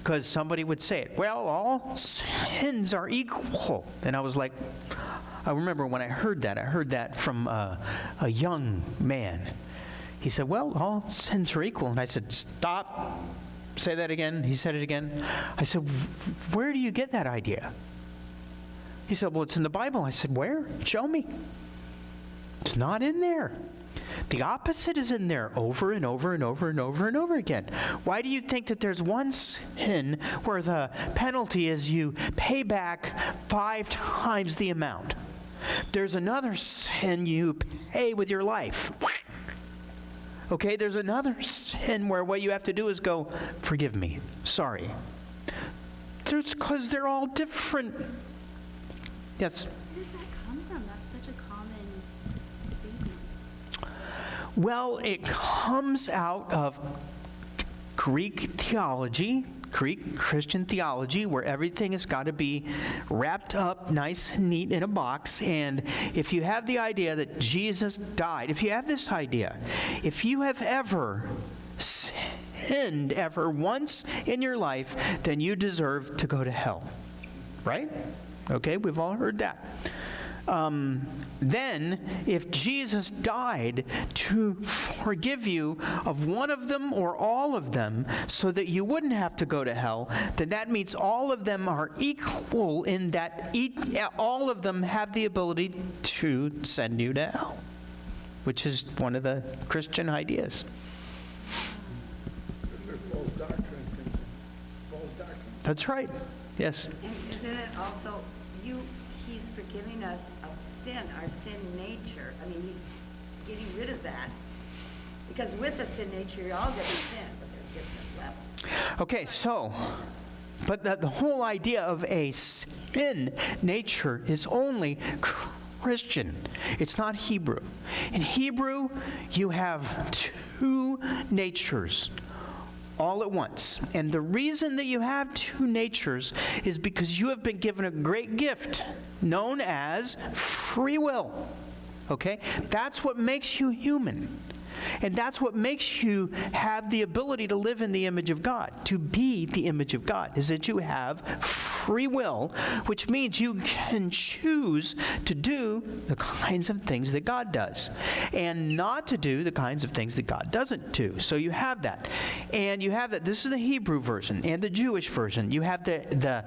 Because somebody would say it, well, all sins are equal. And I was like, I remember when I heard that from a young man. He said, well, all sins are equal. And I said, stop. Say that again. He said it again. I said, where do you get that idea? He said, well, it's in the Bible. I said, where? Show me. It's not in there. The opposite is in there over and over and over and over and over again. Why do you think that there's one sin where the penalty is you pay back 5 times the amount? There's another sin you pay with your life. Okay, there's another sin where what you have to do is go, forgive me, sorry. It's because they're all different. Yes? Where does that come from? That's such a common statement. Well, it comes out of Greek theology, Greek Christian theology, where everything has got to be wrapped up nice and neat in a box. And if you have the idea that Jesus died, if you have this idea, if you have ever sinned ever once in your life, then you deserve to go to hell. Right? Okay, we've all heard that. Then, if Jesus died to forgive you of one of them or all of them so that you wouldn't have to go to hell, then that means all of them are equal in that all of them have the ability to send you to hell, which is one of the Christian ideas. That's right. Yes. And isn't it also, he's forgiving us of sin, our sin nature. I mean, he's getting rid of that. Because with the sin nature, you're all going to sin, but there's different levels. Okay, so, but the whole idea of a sin nature is only Christian. It's not Hebrew. In Hebrew, you have two natures all at once. And the reason that you have two natures is because you have been given a great gift known as free will. Okay? That's what makes you human. And that's what makes you have the ability to live in the image of God, to be the image of God, is that you have free will, which means you can choose to do the kinds of things that God does and not to do the kinds of things that God doesn't do. So you have that. And you have that. This is the Hebrew version and the Jewish version. You have the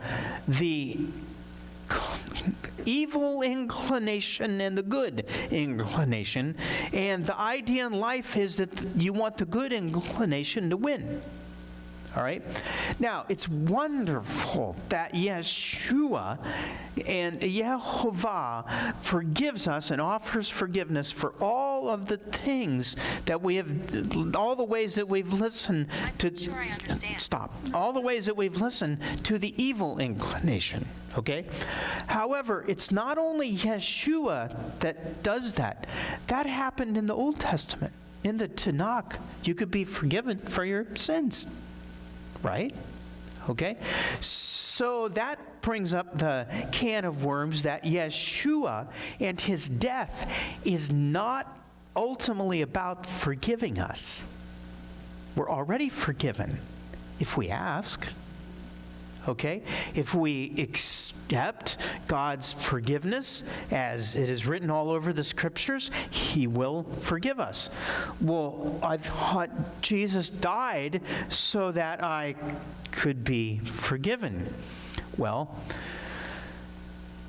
evil inclination and the good inclination. And the idea in life is that you want the good inclination to win. All right? Now, it's wonderful that Yeshua and Yehovah forgives us and offers forgiveness for all of the things that we have, all the ways that we've listened to. I'm not sure I understand. Stop. All the ways that we've listened to the evil inclination. Okay? However, it's not only Yeshua that does that. That happened in the Old Testament. In the Tanakh, you could be forgiven for your sins. Right? Okay? So that brings up the can of worms that Yeshua and his death is not ultimately about forgiving us. We're already forgiven if we ask. Okay? If we accept God's forgiveness, as it is written all over the scriptures, he will forgive us. Well, I thought Jesus died so that I could be forgiven. Well,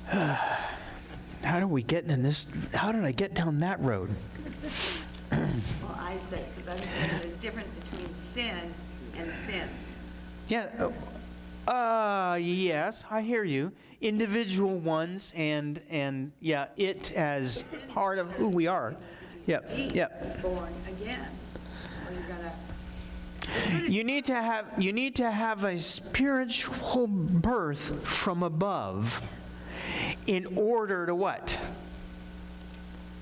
how do we get in this? How did I get down that road? Well, I say, because I'm saying there's difference between sin and sins. Yeah. Yes, I hear you. Individual ones and yeah, it as part of who we are. Yep, yep. Born again. Or you're gonna. You need to have a spiritual birth from above in order to what?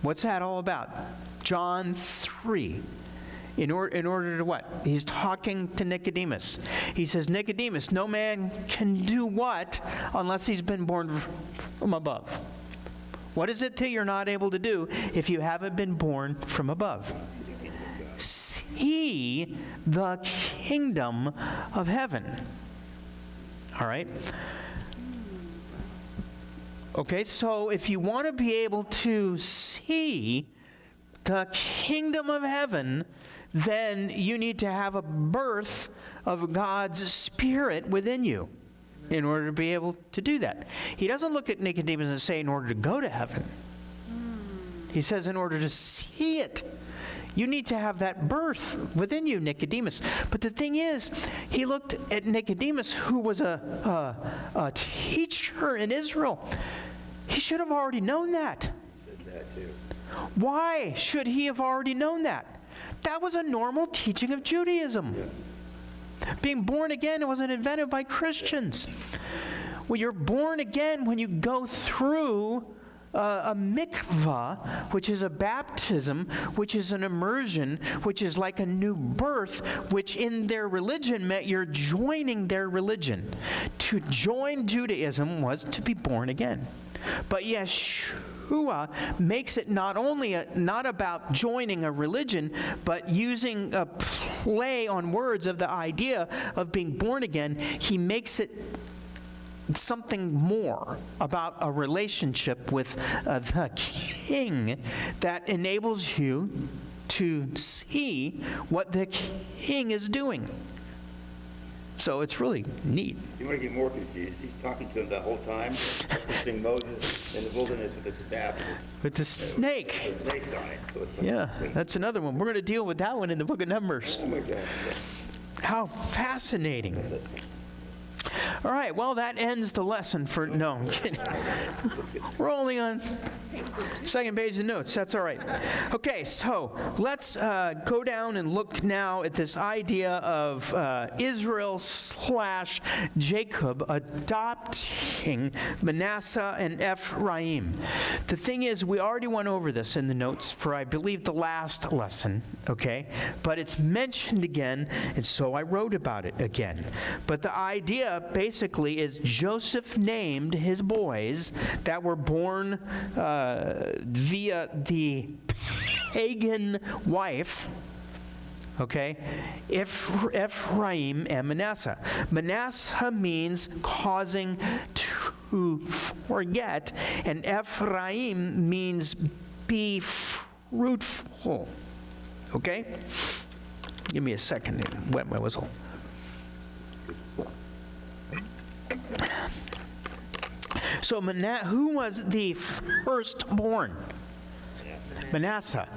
What's that all about? John 3. In order to what? He's talking to Nicodemus. He says, Nicodemus, no man can do what unless he's been born from above. What is it that you're not able to do if you haven't been born from above? See the kingdom of heaven. All right? Okay, so if you want to be able to see the kingdom of heaven, then you need to have a birth of God's Spirit within you in order to be able to do that. He doesn't look at Nicodemus and say, in order to go to heaven. He says, in order to see it. You need to have that birth within you, Nicodemus. But the thing is, he looked at Nicodemus, who was a teacher in Israel. He should have already known that. Said that too. Why should he have already known that? That was a normal teaching of Judaism. Being born again wasn't invented by Christians. Well, you're born again when you go through a mikvah, which is a baptism, which is an immersion, which is like a new birth, which in their religion meant you're joining their religion. To join Judaism was to be born again. But Yeshua makes it not only not about joining a religion, but using a play on words of the idea of being born again. He makes it something more about a relationship with the King that enables you to see what the King is doing. So it's really neat. You want to get more confused? He's talking to him the whole time, referencing Moses in the wilderness with the staff and With the snake. the snakes on it. So it's like, Yeah, wait, that's another one. We're going to deal with that one in the book of Numbers. oh my God. How fascinating. All right, well, that ends the lesson for, no, I'm kidding. We're only on second page of the notes. That's all right. Okay, so let's go down and look now at this idea of Israel / Jacob adopting Manasseh and Ephraim. The thing is, we already went over this in the notes for, I believe, the last lesson, okay? But it's mentioned again, and so I wrote about it again. But the idea basically is Joseph named his boys that were born via the pagan wife, okay, Ephraim and Manasseh. Manasseh means causing to forget, and Ephraim means be fruitful. Okay? Give me a second to wet my whistle. So who was the firstborn? Manasseh.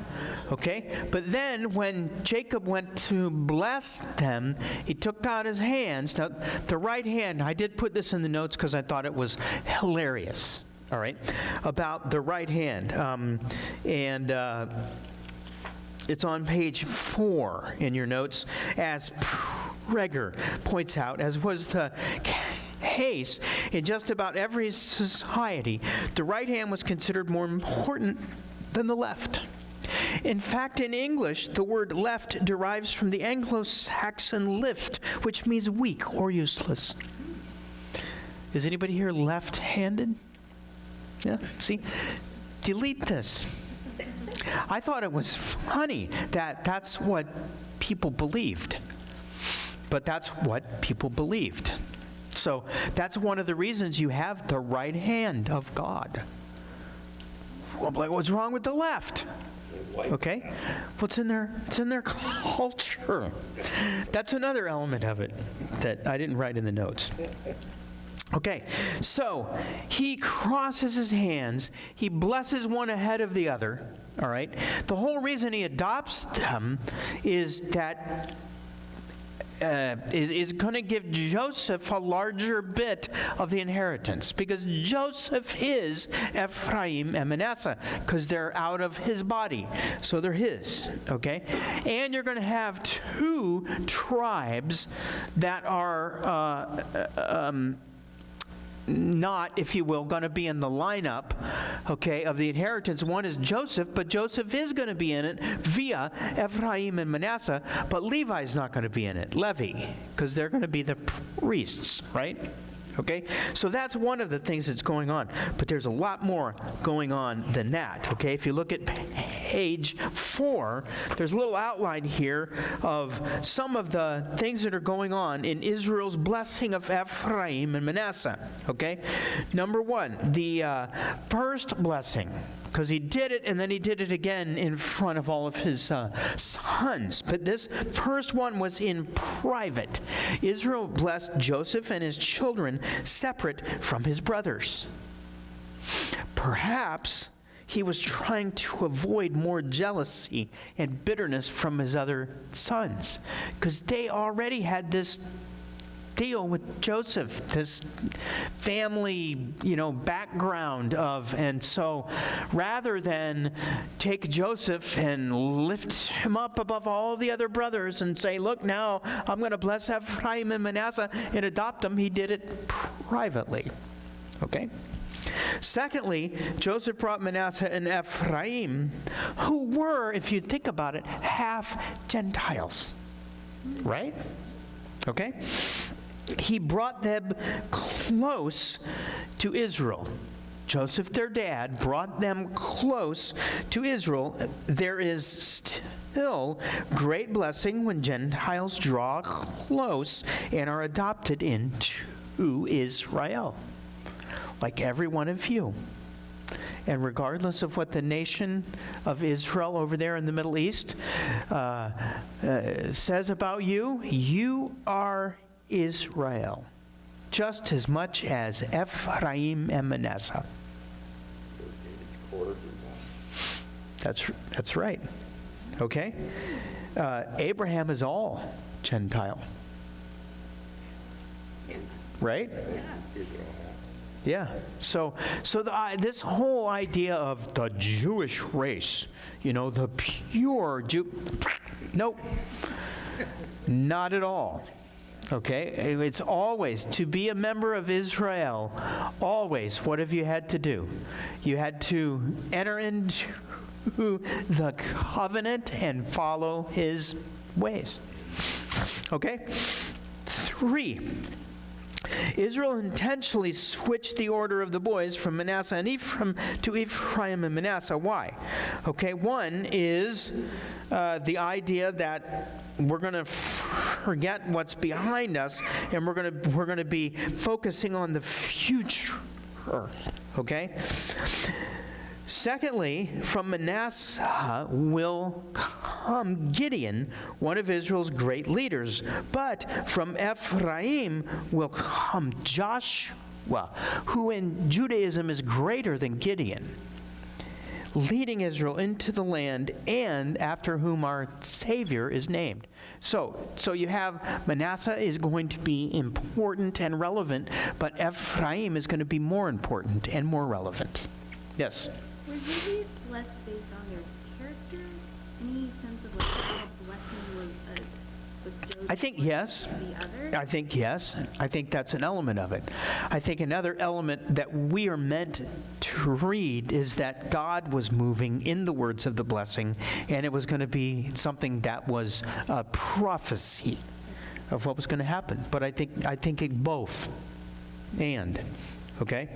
Okay? But then when Jacob went to bless them, he took out his hands. Now, the right hand, I did put this in the notes because I thought it was hilarious. All right? About the right hand. It's on page 4 in your notes, as Prager points out, as was the case in just about every society. The right hand was considered more important than the left. In fact, in English, the word left derives from the Anglo-Saxon lift, which means weak or useless. Is anybody here left-handed? Yeah, see? Delete this. I thought it was funny that that's what people believed. But that's what people believed. So that's one of the reasons you have the right hand of God. Well, I'm like, what's wrong with the left? Okay? What's in their? It's in their culture. That's another element of it that I didn't write in the notes. Okay, so he crosses his hands. He blesses one ahead of the other. All right? The whole reason he adopts them is that is going to give Joseph a larger bit of the inheritance, because Joseph is Ephraim and Manasseh, because they're out of his body, so they're his, okay? And you're going to have two tribes that are not, if you will, going to be in the lineup, okay, of the inheritance. One is Joseph, but Joseph is going to be in it via Ephraim and Manasseh, but Levi's not going to be in it, Levi, because they're going to be the priests, right? Okay, so that's one of the things that's going on, but there's a lot more going on than that, okay? If you look at page 4, there's a little outline here of some of the things that are going on in Israel's blessing of Ephraim and Manasseh, okay? Number 1, the first blessing, because he did it and then he did it again in front of all of his sons. But this first one was in private. Israel blessed Joseph and his children separate from his brothers. Perhaps he was trying to avoid more jealousy and bitterness from his other sons, because they already had this deal with Joseph, this family, background of, and so rather than take Joseph and lift him up above all the other brothers and say, look, now I'm going to bless Ephraim and Manasseh and adopt them, he did it privately, okay? Secondly, Joseph brought Manasseh and Ephraim, who were, if you think about it, half Gentiles, right? Okay? He brought them close to Israel. Joseph, their dad, brought them close to Israel. There is still great blessing when Gentiles draw close and are adopted into Israel, like every one of you. And regardless of what the nation of Israel over there in the Middle East says about you, you are Israel, just as much as Ephraim and Manasseh. That's right. Okay? Abraham is all Gentile. right? Kids are all happy. Yeah. So this whole idea of the Jewish race, the pure Jew, nope, not at all. Okay? It's always, to be a member of Israel, always, what have you had to do? You had to enter into the covenant and follow his ways. Okay? 3. Israel intentionally switched the order of the boys from Manasseh and Ephraim to Ephraim and Manasseh. Why? Okay, one is the idea that we're going to forget what's behind us, and we're going to be focusing on the future. Okay? Secondly, from Manasseh will come Gideon, one of Israel's great leaders. But from Ephraim will come Joshua, who in Judaism is greater than Gideon, leading Israel into the land, and after whom our Savior is named. So you have Manasseh is going to be important and relevant, but Ephraim is going to be more important and more relevant. Yes? Were you blessed based on their character? Any sense of how a blessing was bestowed? I think yes. The other? I think yes. I think that's an element of it. I think another element that we are meant to read is that God was moving in the words of the blessing, and it was going to be something that was a prophecy of what was going to happen. But I think it both. And, okay?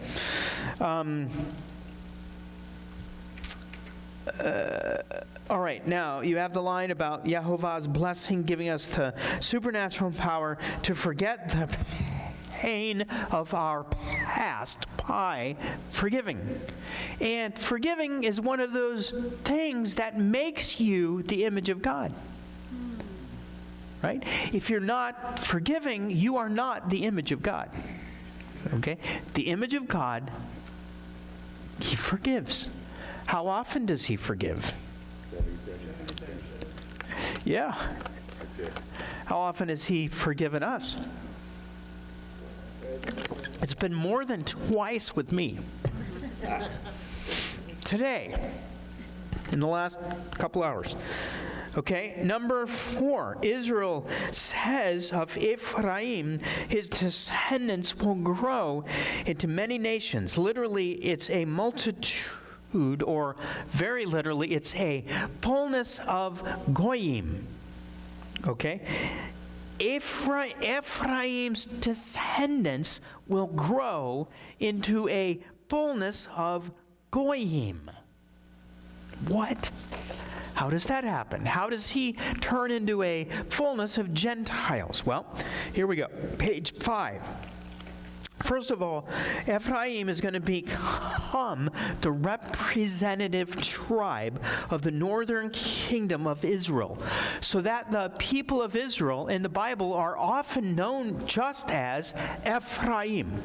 All right, now you have the line about Yehovah's blessing giving us the supernatural power to forget the pain of our past by forgiving. And forgiving is one of those things that makes you the image of God. Right? If you're not forgiving, you are not the image of God. Okay? The image of God, he forgives. How often does he forgive? 77%. Yeah. That's it. How often has he forgiven us? It's been more than twice with me. Today, in the last couple hours. Okay, number 4, Israel says of Ephraim, his descendants will grow into many nations. Literally, it's a multitude, or very literally, it's a fullness of goyim. Okay? Ephraim's descendants will grow into a fullness of goyim. What? How does that happen? How does he turn into a fullness of Gentiles? Well, here we go. Page 5. First of all, Ephraim is going to become the representative tribe of the northern kingdom of Israel, so that the people of Israel in the Bible are often known just as Ephraim.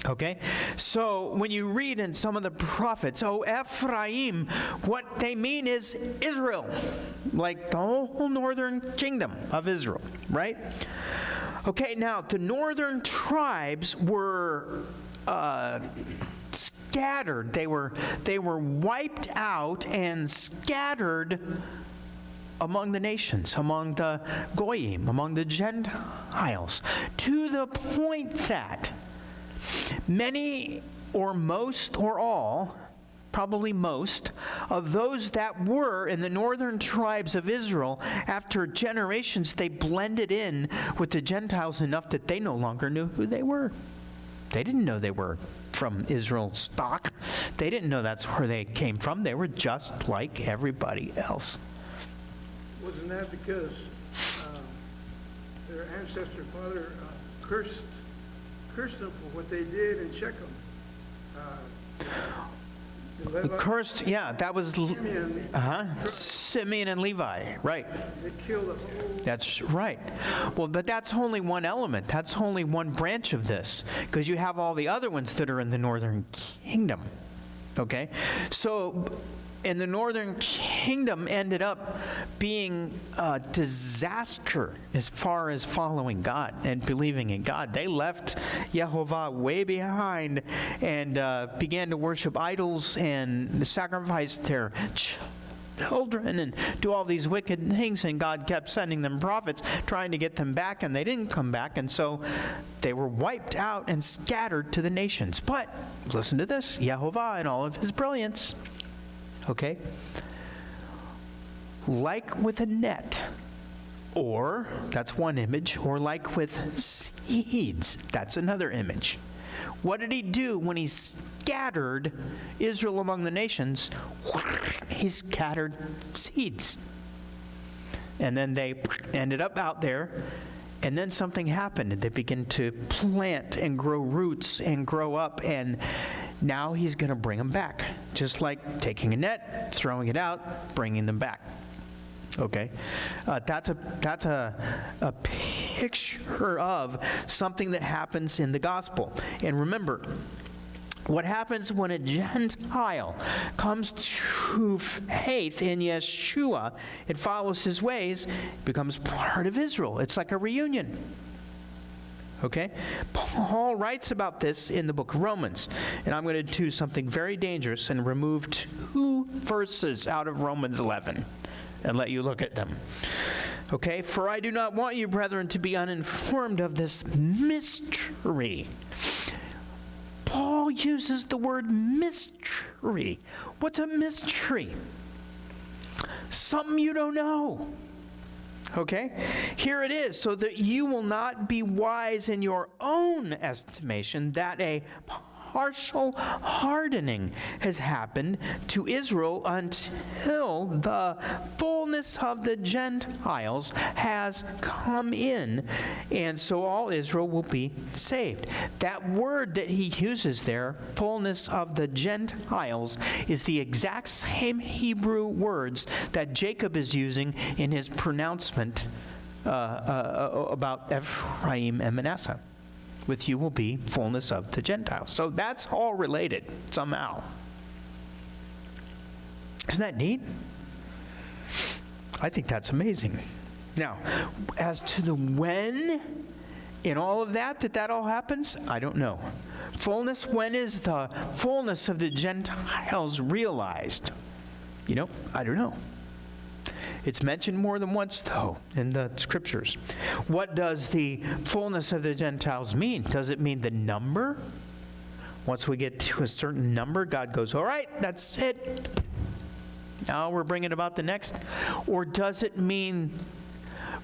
Okay? So when you read in some of the prophets, Ephraim, what they mean is Israel, like the whole northern kingdom of Israel, right? Okay, now the northern tribes were scattered. They were wiped out and scattered among the nations, among the goyim, among the Gentiles, to the point that many or most or all, probably most, of those that were in the northern tribes of Israel, after generations, they blended in with the Gentiles enough that they no longer knew who they were. They didn't know they were from Israel's stock. They didn't know that's where they came from. They were just like everybody else. Wasn't that because their ancestor father cursed them for what they did in Shechem? Cursed, yeah, that was Simeon and Levi, right. They killed the whole... That's right. Well, but that's only one element. That's only one branch of this, because you have all the other ones that are in the northern kingdom. Okay? So And the northern kingdom ended up being a disaster as far as following God and believing in God. They left Yehovah way behind and began to worship idols and sacrifice their children and do all these wicked things, and God kept sending them prophets trying to get them back, and they didn't come back, and so they were wiped out and scattered to the nations. But listen to this, Yehovah in all of his brilliance, okay? Like with a net, or, that's one image, or like with seeds, that's another image. What did he do when he scattered Israel among the nations? He scattered seeds. And then they ended up out there, and then something happened. They began to plant and grow roots and grow up, and now he's going to bring them back. Just like taking a net, throwing it out, bringing them back. Okay, that's a picture of something that happens in the gospel. And remember, what happens when a Gentile comes to faith in Yeshua, it follows his ways, becomes part of Israel. It's like a reunion. Okay? Paul writes about this in the book of Romans. And I'm going to do something very dangerous and remove 2 verses out of Romans 11 and let you look at them. Okay? For I do not want you, brethren, to be uninformed of this mystery. Paul uses the word mystery. What's a mystery? Something you don't know. Okay? Here it is, so that you will not be wise in your own estimation, that a partial hardening has happened to Israel until the fullness of the Gentiles has come in, and so all Israel will be saved. That word that he uses there, fullness of the Gentiles, is the exact same Hebrew words that Jacob is using in his pronouncement about Ephraim and Manasseh. With you will be fullness of the Gentiles. So that's all related somehow. Isn't that neat? I think that's amazing. Now, as to the when in all of that all happens, I don't know. Fullness, when is the fullness of the Gentiles realized? You know, I don't know. It's mentioned more than once, though, in the scriptures. What does the fullness of the Gentiles mean? Does it mean the number? Once we get to a certain number, God goes, all right, that's it. Now we're bringing about the next. Or does it mean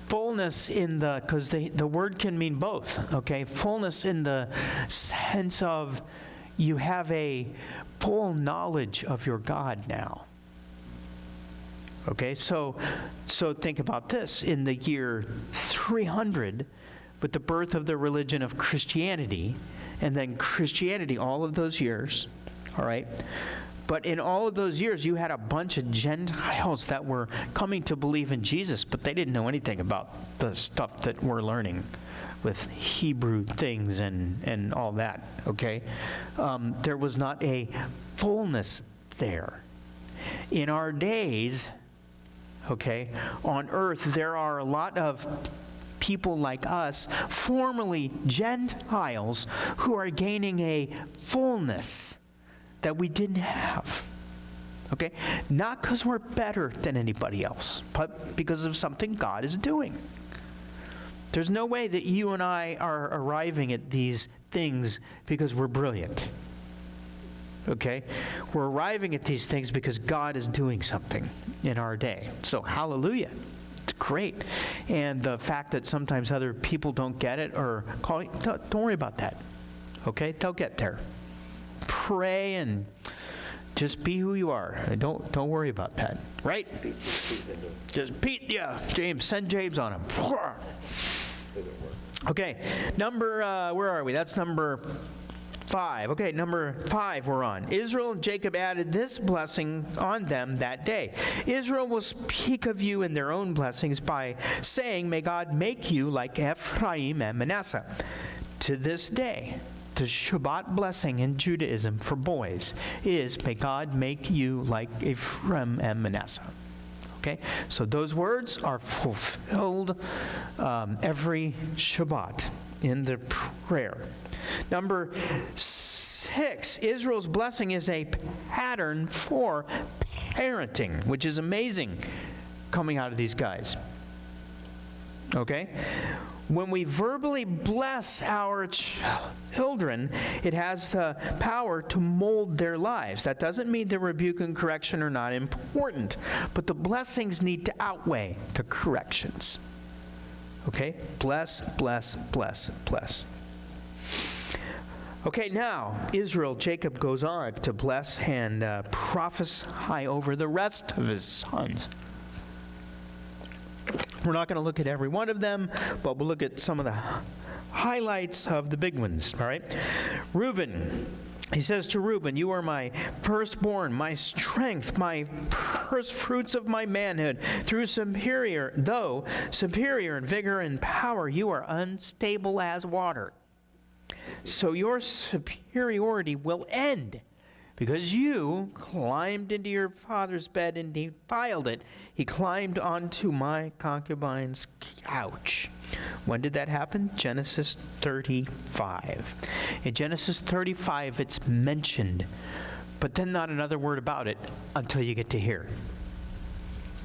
fullness in the, because the word can mean both, okay? Fullness in the sense of you have a full knowledge of your God now. Okay, so think about this. In the year 300, with the birth of the religion of Christianity, and then Christianity all of those years, all right? But in all of those years, you had a bunch of Gentiles that were coming to believe in Jesus, but they didn't know anything about the stuff that we're learning with Hebrew things and all that, okay? There was not a fullness there. In our days, okay, on earth, there are a lot of people like us, formerly Gentiles, who are gaining a fullness that we didn't have. Okay? Not because we're better than anybody else, but because of something God is doing. There's no way that you and I are arriving at these things because we're brilliant. Okay? We're arriving at these things because God is doing something in our day. So, hallelujah. It's great. And the fact that sometimes other people don't get it or call you, don't worry about that. Okay? They'll get there. Pray and just be who you are. Don't worry about that. Right? Just Pete, yeah. James, send James on him. Okay. Number, where are we? That's number 5. Okay, number 5 we're on. Israel and Jacob added this blessing on them that day. Israel will speak of you in their own blessings by saying, may God make you like Ephraim and Manasseh. To this day, the Shabbat blessing in Judaism for boys is, may God make you like Ephraim and Manasseh. Okay? So those words are fulfilled every Shabbat in the prayer. Number 6, Israel's blessing is a pattern for parenting, which is amazing coming out of these guys. Okay? When we verbally bless our children, it has the power to mold their lives. That doesn't mean the rebuke and correction are not important, but the blessings need to outweigh the corrections. Okay? Bless, bless, bless, bless. Okay, now, Israel, Jacob goes on to bless and prophesy over the rest of his sons. We're not going to look at every one of them, but we'll look at some of the highlights of the big ones, all right? Reuben, he says to Reuben, you are my firstborn, my strength, my first fruits of my manhood. Though superior in vigor and power, you are unstable as water. So your superiority will end. Because you climbed into your father's bed and defiled it, he climbed onto my concubine's couch. When did that happen? Genesis 35. In Genesis 35, it's mentioned, but then not another word about it until you get to here.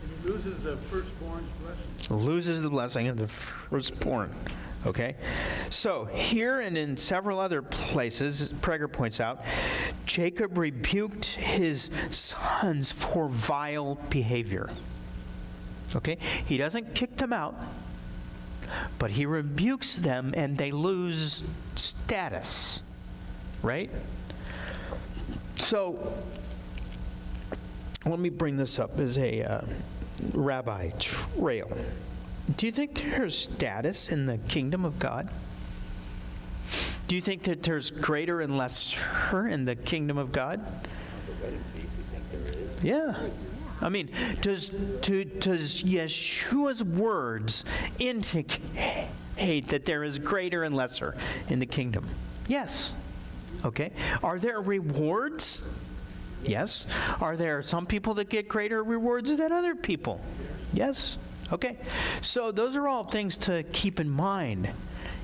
He loses the firstborn's blessing. Loses the blessing of the firstborn. Okay? So, here and in several other places, Prager points out, Jacob rebuked his sons for vile behavior. Okay? He doesn't kick them out, but he rebukes them and they lose status. Right? So, let me bring this up as a rabbi trail. Do you think there's status in the kingdom of God? Do you think that there's greater and lesser in the kingdom of God? Yeah. I mean, does Yeshua's words indicate that there is greater and lesser in the kingdom? Yes. Okay. Are there rewards? Yes. Are there some people that get greater rewards than other people? Yes. Okay, so those are all things to keep in mind.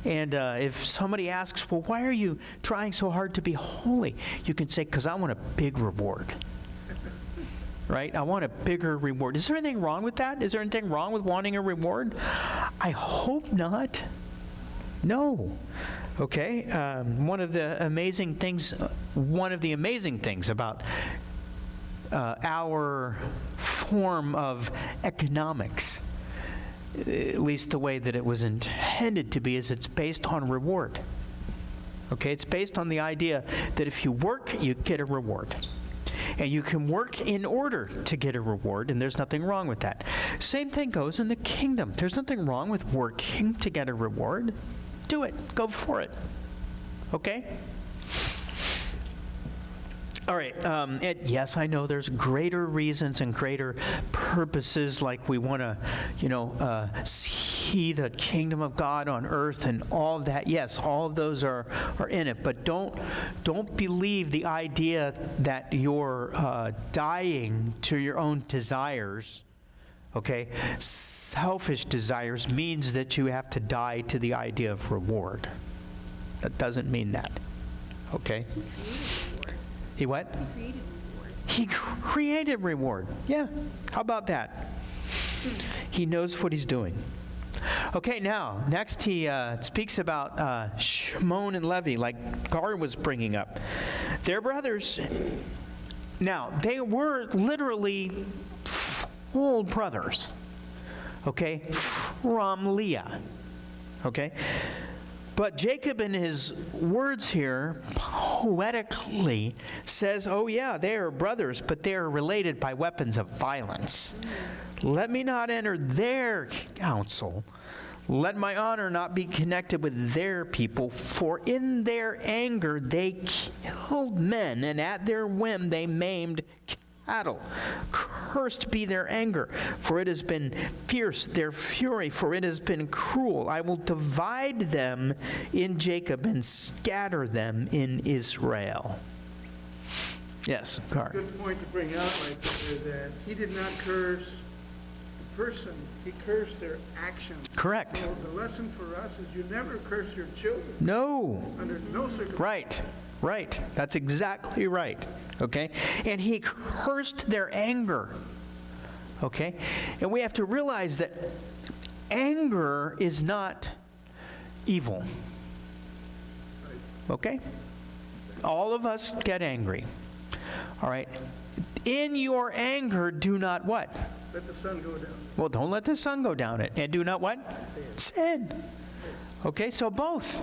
And if somebody asks, well, why are you trying so hard to be holy? You can say, because I want a big reward. Right? I want a bigger reward. Is there anything wrong with that? Is there anything wrong with wanting a reward? I hope not. No. Okay, one of the amazing things about our form of economics, at least the way that it was intended to be, is it's based on reward. Okay, it's based on the idea that if you work, you get a reward. And you can work in order to get a reward, and there's nothing wrong with that. Same thing goes in the kingdom. There's nothing wrong with working to get a reward. Do it. Go for it. Okay? All right, yes, I know there's greater reasons and greater purposes, like we want to, see the kingdom of God on earth and all of that. Yes, all of those are in it, but don't believe the idea that you're dying to your own desires. Okay, selfish desires means that you have to die to the idea of reward. That doesn't mean that. Okay. He what? He created reward. Yeah. How about that? He knows what he's doing. Okay, now, next he speaks about Shimon and Levi, like Gar was bringing up. They're brothers. Now, they were literally full brothers, okay, from Leah, okay? But Jacob, in his words here, poetically says, oh yeah, they are brothers, but they are related by weapons of violence. Let me not enter their counsel. Let my honor not be connected with their people, for in their anger they killed men, and at their whim they maimed cattle. Cursed be their anger, for it has been fierce, their fury, for it has been cruel. I will divide them in Jacob and scatter them in Israel. Yes, Carl. Good point to bring out right there, that he did not curse the person, he cursed their actions. Correct. So the lesson for us is you never curse your children, No. under no circumstances. Right, right. That's exactly right. Okay? And he cursed their anger. Okay? And we have to realize that anger is not evil. Okay? All of us get angry. All right? In your anger, do not what? Let the sun go down. Well, don't let the sun go down it. And do not what? Sin. Okay, so both.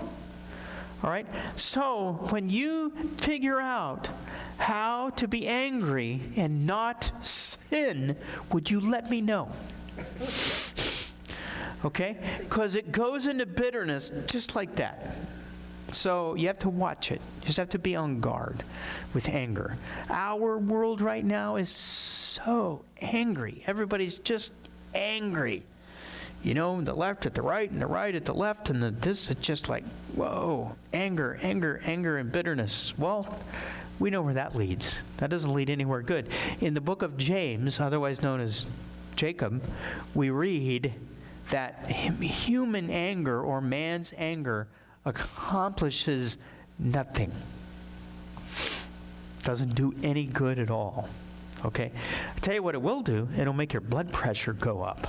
All right? So when you figure out how to be angry and not sin, would you let me know? Okay? Because it goes into bitterness just like that. So you have to watch it. You just have to be on guard with anger. Our world right now is so angry. Everybody's just angry. You know, the left at the right, and the right at the left, and this is just like, whoa, anger, anger, anger, and bitterness. Well, we know where that leads. That doesn't lead anywhere good. In the book of James, otherwise known as Jacob, we read that human anger or man's anger accomplishes nothing. Doesn't do any good at all. Okay? I tell you what it will do. It'll make your blood pressure go up.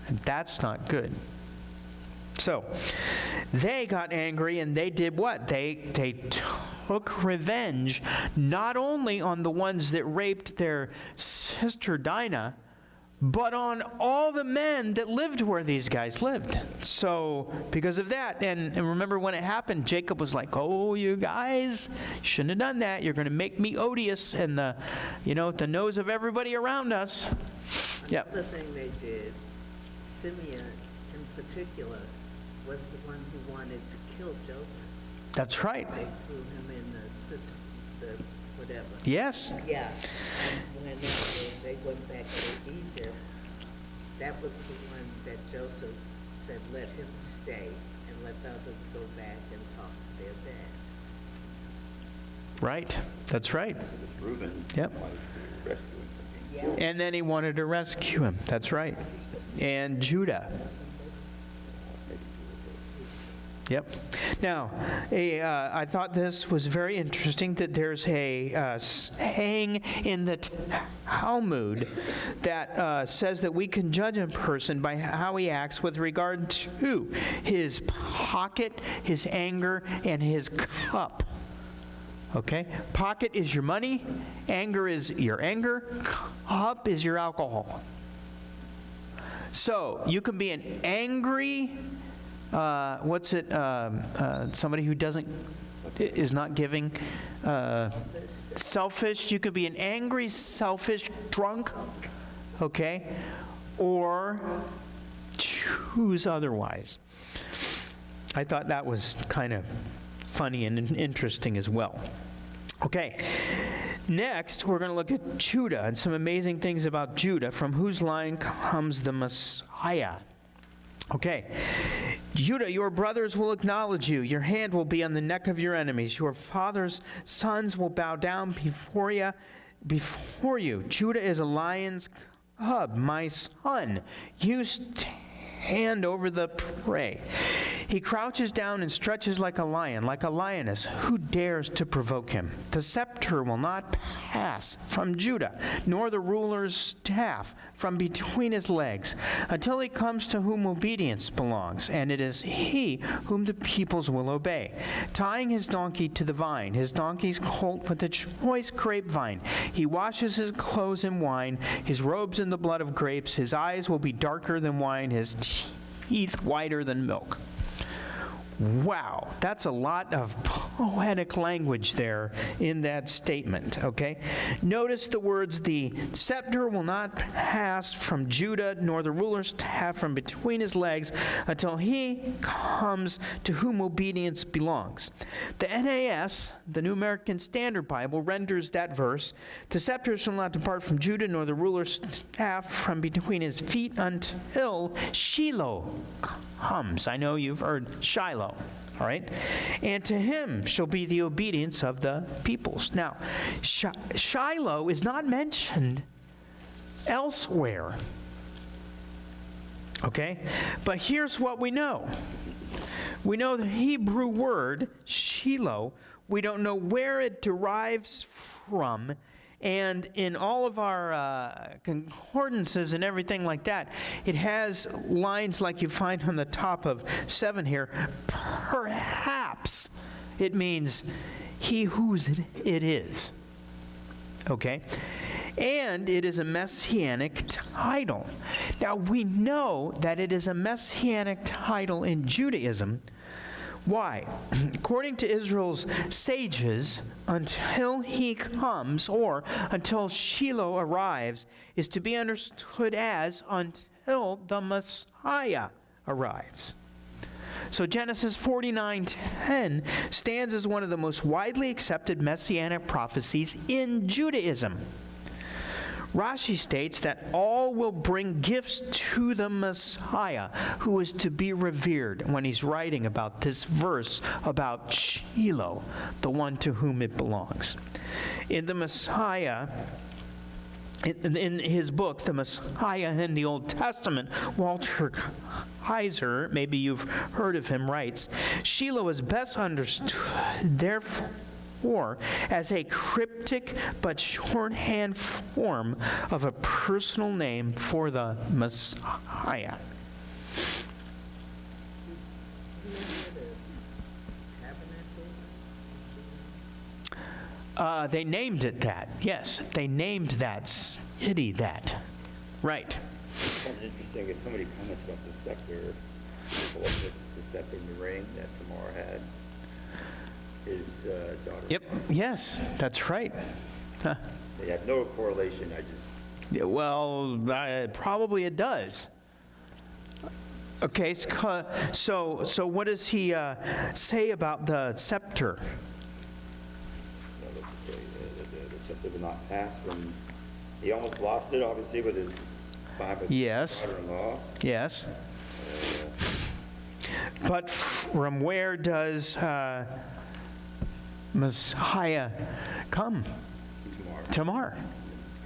And that's not good. So, they got angry and they did what? They took revenge not only on the ones that raped their sister Dinah, but on all the men that lived where these guys lived. So, because of that, and remember when it happened, Jacob was like, oh, you guys, shouldn't have done that. You're going to make me odious and the nose of everybody around us. Yep. The thing they did, Simeon in particular, was the one who wanted to kill Joseph. That's right. They threw him in the whatever. Yes. Yeah. And when they went back to Egypt, that was the one that Joseph said, let him stay and let the others go back and talk to their dad. Right. That's right. Reuben Yep. wanted to rescue him from being Yeah. And then he wanted to rescue him. That's right. And Judah. Yep. Now, I thought this was very interesting that there's a saying in the Talmud that says that we can judge a person by how he acts with regard to his pocket, his anger, and his cup. Okay? Pocket is your money, anger is your anger, cup is your alcohol. So, you can be an angry, somebody who is not giving, selfish. You could be an angry, selfish, drunk, okay? Or choose otherwise. I thought that was kind of funny and interesting as well. Okay, next we're going to look at Judah and some amazing things about Judah, from whose line comes the Messiah. Okay, Judah, your brothers will acknowledge you. Your hand will be on the neck of your enemies. Your father's sons will bow down before you. Judah is a lion's cub, my son. You stand over the prey. He crouches down and stretches like a lion, like a lioness. Who dares to provoke him? The scepter will not pass from Judah, nor the ruler's staff from between his legs, until he comes to whom obedience belongs, and it is he whom the peoples will obey. Tying his donkey to the vine, his donkey's colt with the choice grapevine. He washes his clothes in wine, his robes in the blood of grapes. His eyes will be darker than wine, his teeth whiter than milk. Wow, that's a lot of poetic language there in that statement, okay? Notice the words, the scepter will not pass from Judah, nor the ruler's staff from between his legs, until he comes to whom obedience belongs. The NAS, the New American Standard Bible, renders that verse, the scepter shall not depart from Judah, nor the ruler's staff from between his feet until Shiloh comes. I know you've heard Shiloh. All right? And to him shall be the obedience of the peoples. Now, Shiloh is not mentioned elsewhere. Okay? But here's what we know. We know the Hebrew word, Shiloh. We don't know where it derives from. And in all of our concordances and everything like that, it has lines like you find on the top of 7 here. Perhaps it means he whose it is. Okay? And it is a messianic title. Now, we know that it is a messianic title in Judaism. Why? According to Israel's sages, until he comes, or until Shiloh arrives, is to be understood as until the Messiah arrives. So Genesis 49:10 stands as one of the most widely accepted messianic prophecies in Judaism. Rashi states that all will bring gifts to the Messiah, who is to be revered, when he's writing about this verse about Shiloh, the one to whom it belongs. In the Messiah, in his book, The Messiah in the Old Testament, Walter Kaiser, maybe you've heard of him, writes, Shiloh is best understood, therefore, as a cryptic but shorthand form of a personal name for the Messiah. They named it that. Yes, they named that city that. Right. Kind of interesting is somebody comments about the scepter, the scepter and the ring that Tamar had. His daughter. Yep. Yes, that's right. Huh. They have no correlation. I just. Yeah, well, probably it does. Okay, so what does he say about the scepter? The scepter did not pass from. He almost lost it, obviously, with his daughter-in-law. Yes. But from where does Messiah come? Tamar.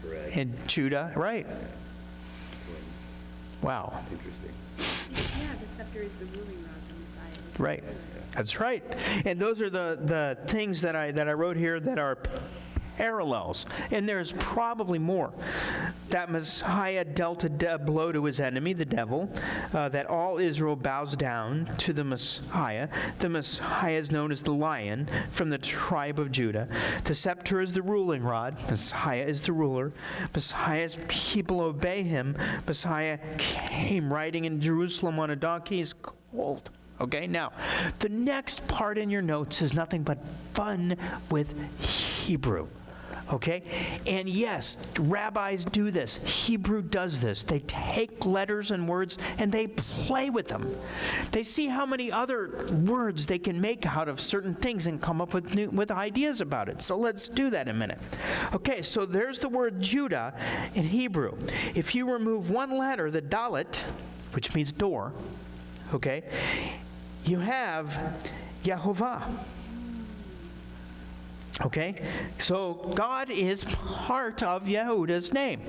Correct. In Judah, right. Wow. Interesting. Yeah, the scepter is the ruling rod, the Messiah is the Right. ruler. That's right. And those are the things that I wrote here that are parallels. And there's probably more. That Messiah dealt a blow to his enemy, the devil, that all Israel bows down to the Messiah. The Messiah is known as the lion from the tribe of Judah. The scepter is the ruling rod. Messiah is the ruler. Messiah's people obey him. Messiah came riding in Jerusalem on a donkey's colt. Okay, now, the next part in your notes is nothing but fun with Hebrew. Okay? And yes, rabbis do this. Hebrew does this. They take letters and words and they play with them. They see how many other words they can make out of certain things and come up with ideas about it. So let's do that in a minute. Okay, so there's the word Judah in Hebrew. If you remove one letter, the dalet, which means door, okay, you have Yehovah. Okay? So God is part of Yehuda's name.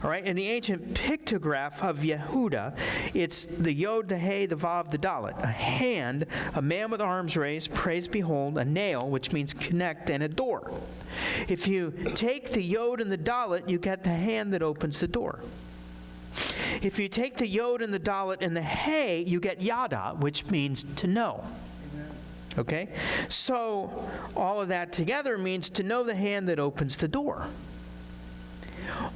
All right? In the ancient pictograph of Yehuda, it's the Yod, the Hey, the Vav, the Dalet. A hand, a man with arms raised, praise behold, a nail, which means connect, and a door. If you take the Yod and the Dalet, you get the hand that opens the door. If you take the Yod and the Dalet and the Hey, you get Yada, which means to know. Okay? So all of that together means to know the hand that opens the door.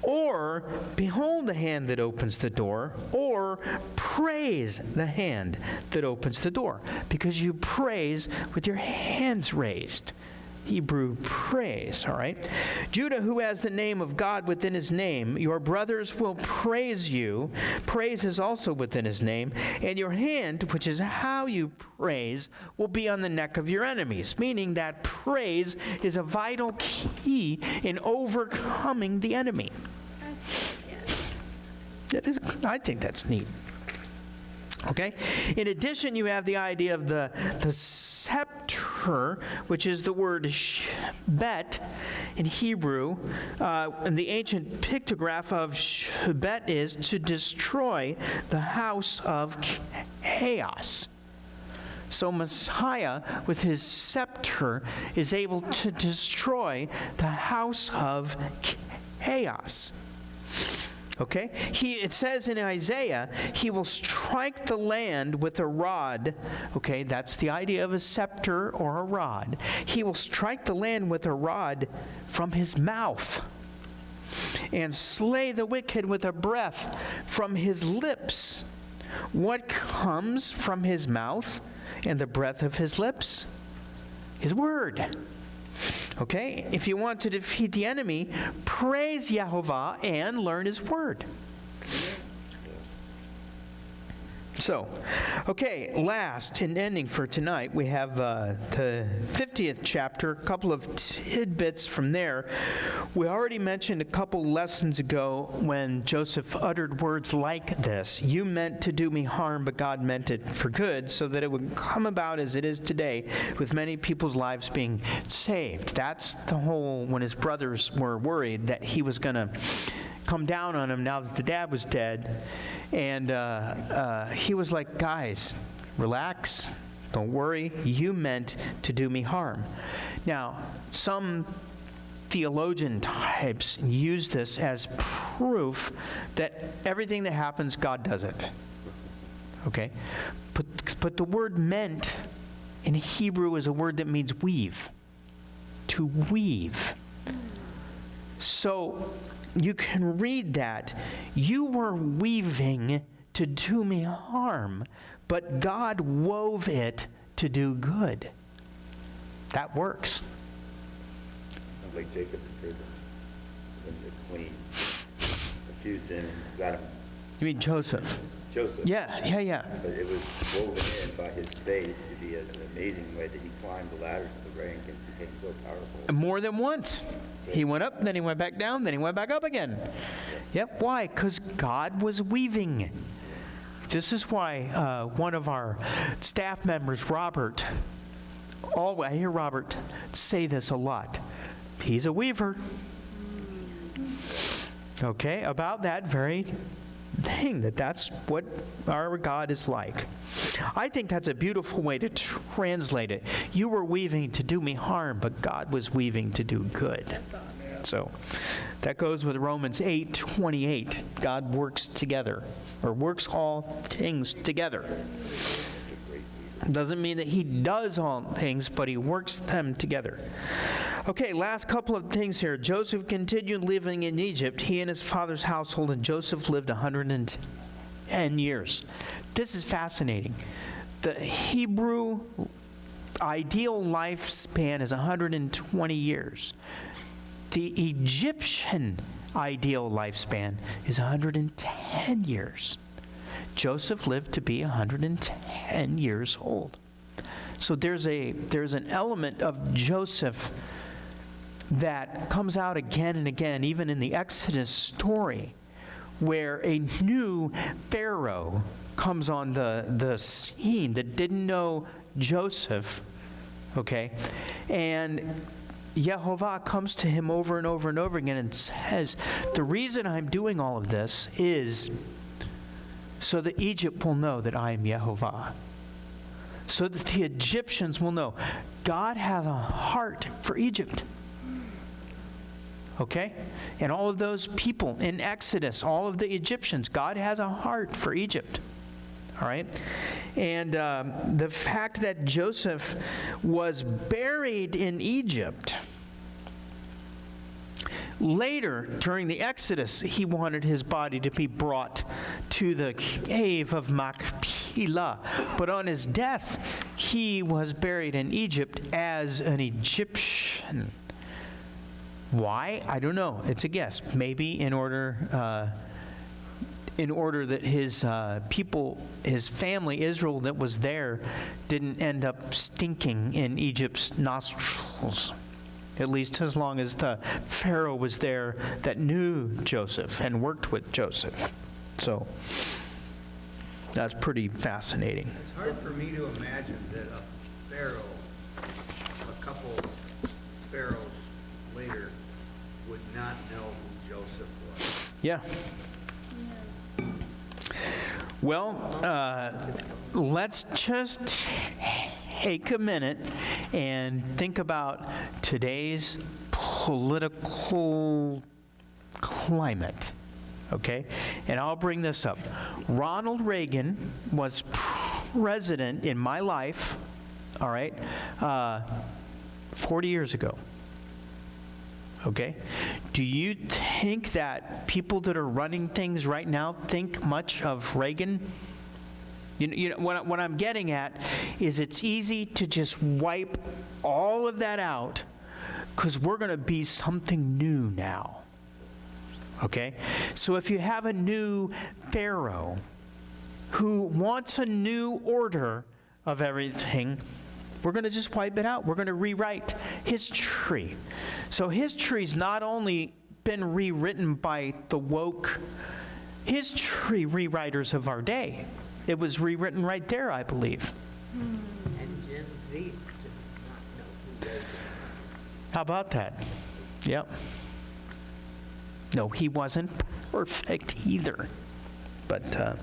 or behold the hand that opens the door, or praise the hand that opens the door, because you praise with your hands raised. Hebrew praise, all right? Judah, who has the name of God within his name, your brothers will praise you. Praise is also within his name. And your hand, which is how you praise, will be on the neck of your enemies, meaning that praise is a vital key in overcoming the enemy. That is, I think that's neat. Okay? In addition, you have the idea of the scepter, which is the word shebet in Hebrew. And the ancient pictograph of shebet is to destroy the house of chaos. So Messiah, with his scepter, is able to destroy the house of chaos. Okay? It says in Isaiah, he will strike the land with a rod. Okay, that's the idea of a scepter or a rod. He will strike the land with a rod from his mouth and slay the wicked with a breath from his lips. What comes from his mouth and the breath of his lips? His word. Okay, if you want to defeat the enemy, praise Yehovah and learn his word. So, okay, last and ending for tonight, we have the 50th chapter, a couple of tidbits from there. We already mentioned a couple lessons ago when Joseph uttered words like this: "You meant to do me harm, but God meant it for good, so that it would come about as it is today, with many people's lives being saved." That's the whole, when his brothers were worried that he was going to come down on him now that the dad was dead. And he was like, guys, relax, don't worry, you meant to do me harm. Now, some theologian types use this as proof that everything that happens, God does it. Okay? But the word meant in Hebrew is a word that means weave. To weave. So you can read that. You were weaving to do me harm, but God wove it to do good. That works. Sounds like Jacob in prison, when the queen accused him and got him. You mean Joseph? Joseph. Yeah. But it was woven in by his faith to be an amazing way that he climbed the ladders of the rank and became so powerful. More than once. He went up, then he went back down, then he went back up again. Yep, why? Because God was weaving. This is why one of our staff members, Robert, I hear Robert say this a lot. He's a weaver. Okay, about that very thing, that's what our God is like. I think that's a beautiful way to translate it. You were weaving to do me harm, but God was weaving to do good. So that goes with Romans 8:28. God works together, or works all things together. Doesn't mean that he does all things, but he works them together. Okay, last couple of things here. Joseph continued living in Egypt, he and his father's household, and Joseph lived 110 years. This is fascinating. The Hebrew ideal lifespan is 120 years. The Egyptian ideal lifespan is 110 years. Joseph lived to be 110 years old. So there's an element of Joseph that comes out again and again, even in the Exodus story, where a new Pharaoh comes on the scene that didn't know Joseph, okay? And Yehovah comes to him over and over and over again and says, the reason I'm doing all of this is so that Egypt will know that I am Yehovah. So that the Egyptians will know God has a heart for Egypt. Okay? And all of those people in Exodus, all of the Egyptians, God has a heart for Egypt. All right? And the fact that Joseph was buried in Egypt Later, during the Exodus, he wanted his body to be brought to the cave of Machpelah. But on his death, he was buried in Egypt as an Egyptian. Why? I don't know. It's a guess. Maybe in order that his people, his family, Israel, that was there, didn't end up stinking in Egypt's nostrils. At least as long as the Pharaoh was there that knew Joseph and worked with Joseph. So that's pretty fascinating. It's hard for me to imagine that a pharaoh, a couple pharaohs later, would not know who Joseph was. Yeah. Well, let's just take a minute and think about today's political climate, okay? And I'll bring this up. Ronald Reagan was president in my life, all right, 40 years ago. Okay? Do you think that people that are running things right now think much of Reagan? You know what I'm getting at is it's easy to just wipe all of that out because we're going to be something new now. Okay? So if you have a new Pharaoh who wants a new order of everything, we're going to just wipe it out. We're going to rewrite history. So history's not only been rewritten by the woke history rewriters of our day. It was rewritten right there, I believe. And Gen Z does not know who Reagan is. How about that? Yep. No, he wasn't perfect either. But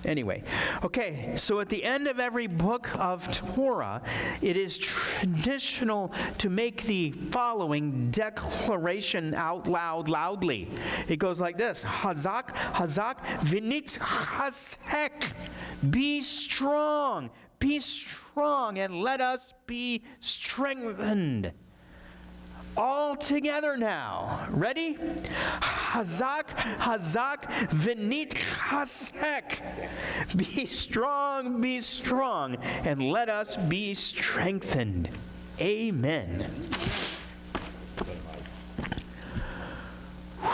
anyway, okay, so at the end of every book of Torah, it is traditional to make the following declaration out loudly. It goes like this: Hazak, Hazak, Vinit Hasek. Be strong, and let us be strengthened. All together now. Ready? Hazak, Hazak, Vinit Hasek. Be strong, and let us be strengthened. Amen.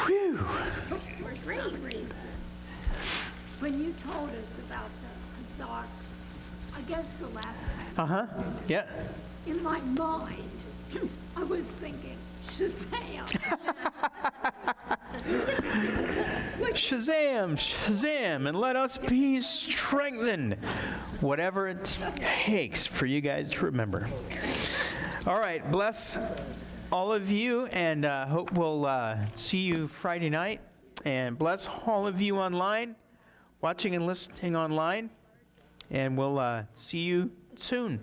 Whew. For some reason, when you told us about the Hazak, I guess the last time, Yeah. in my mind, I was thinking Shazam. Shazam, and let us be strengthened. Whatever it takes for you guys to remember. All right, bless all of you, and hope we'll see you Friday night. And bless all of you online, watching and listening online. And we'll see you soon.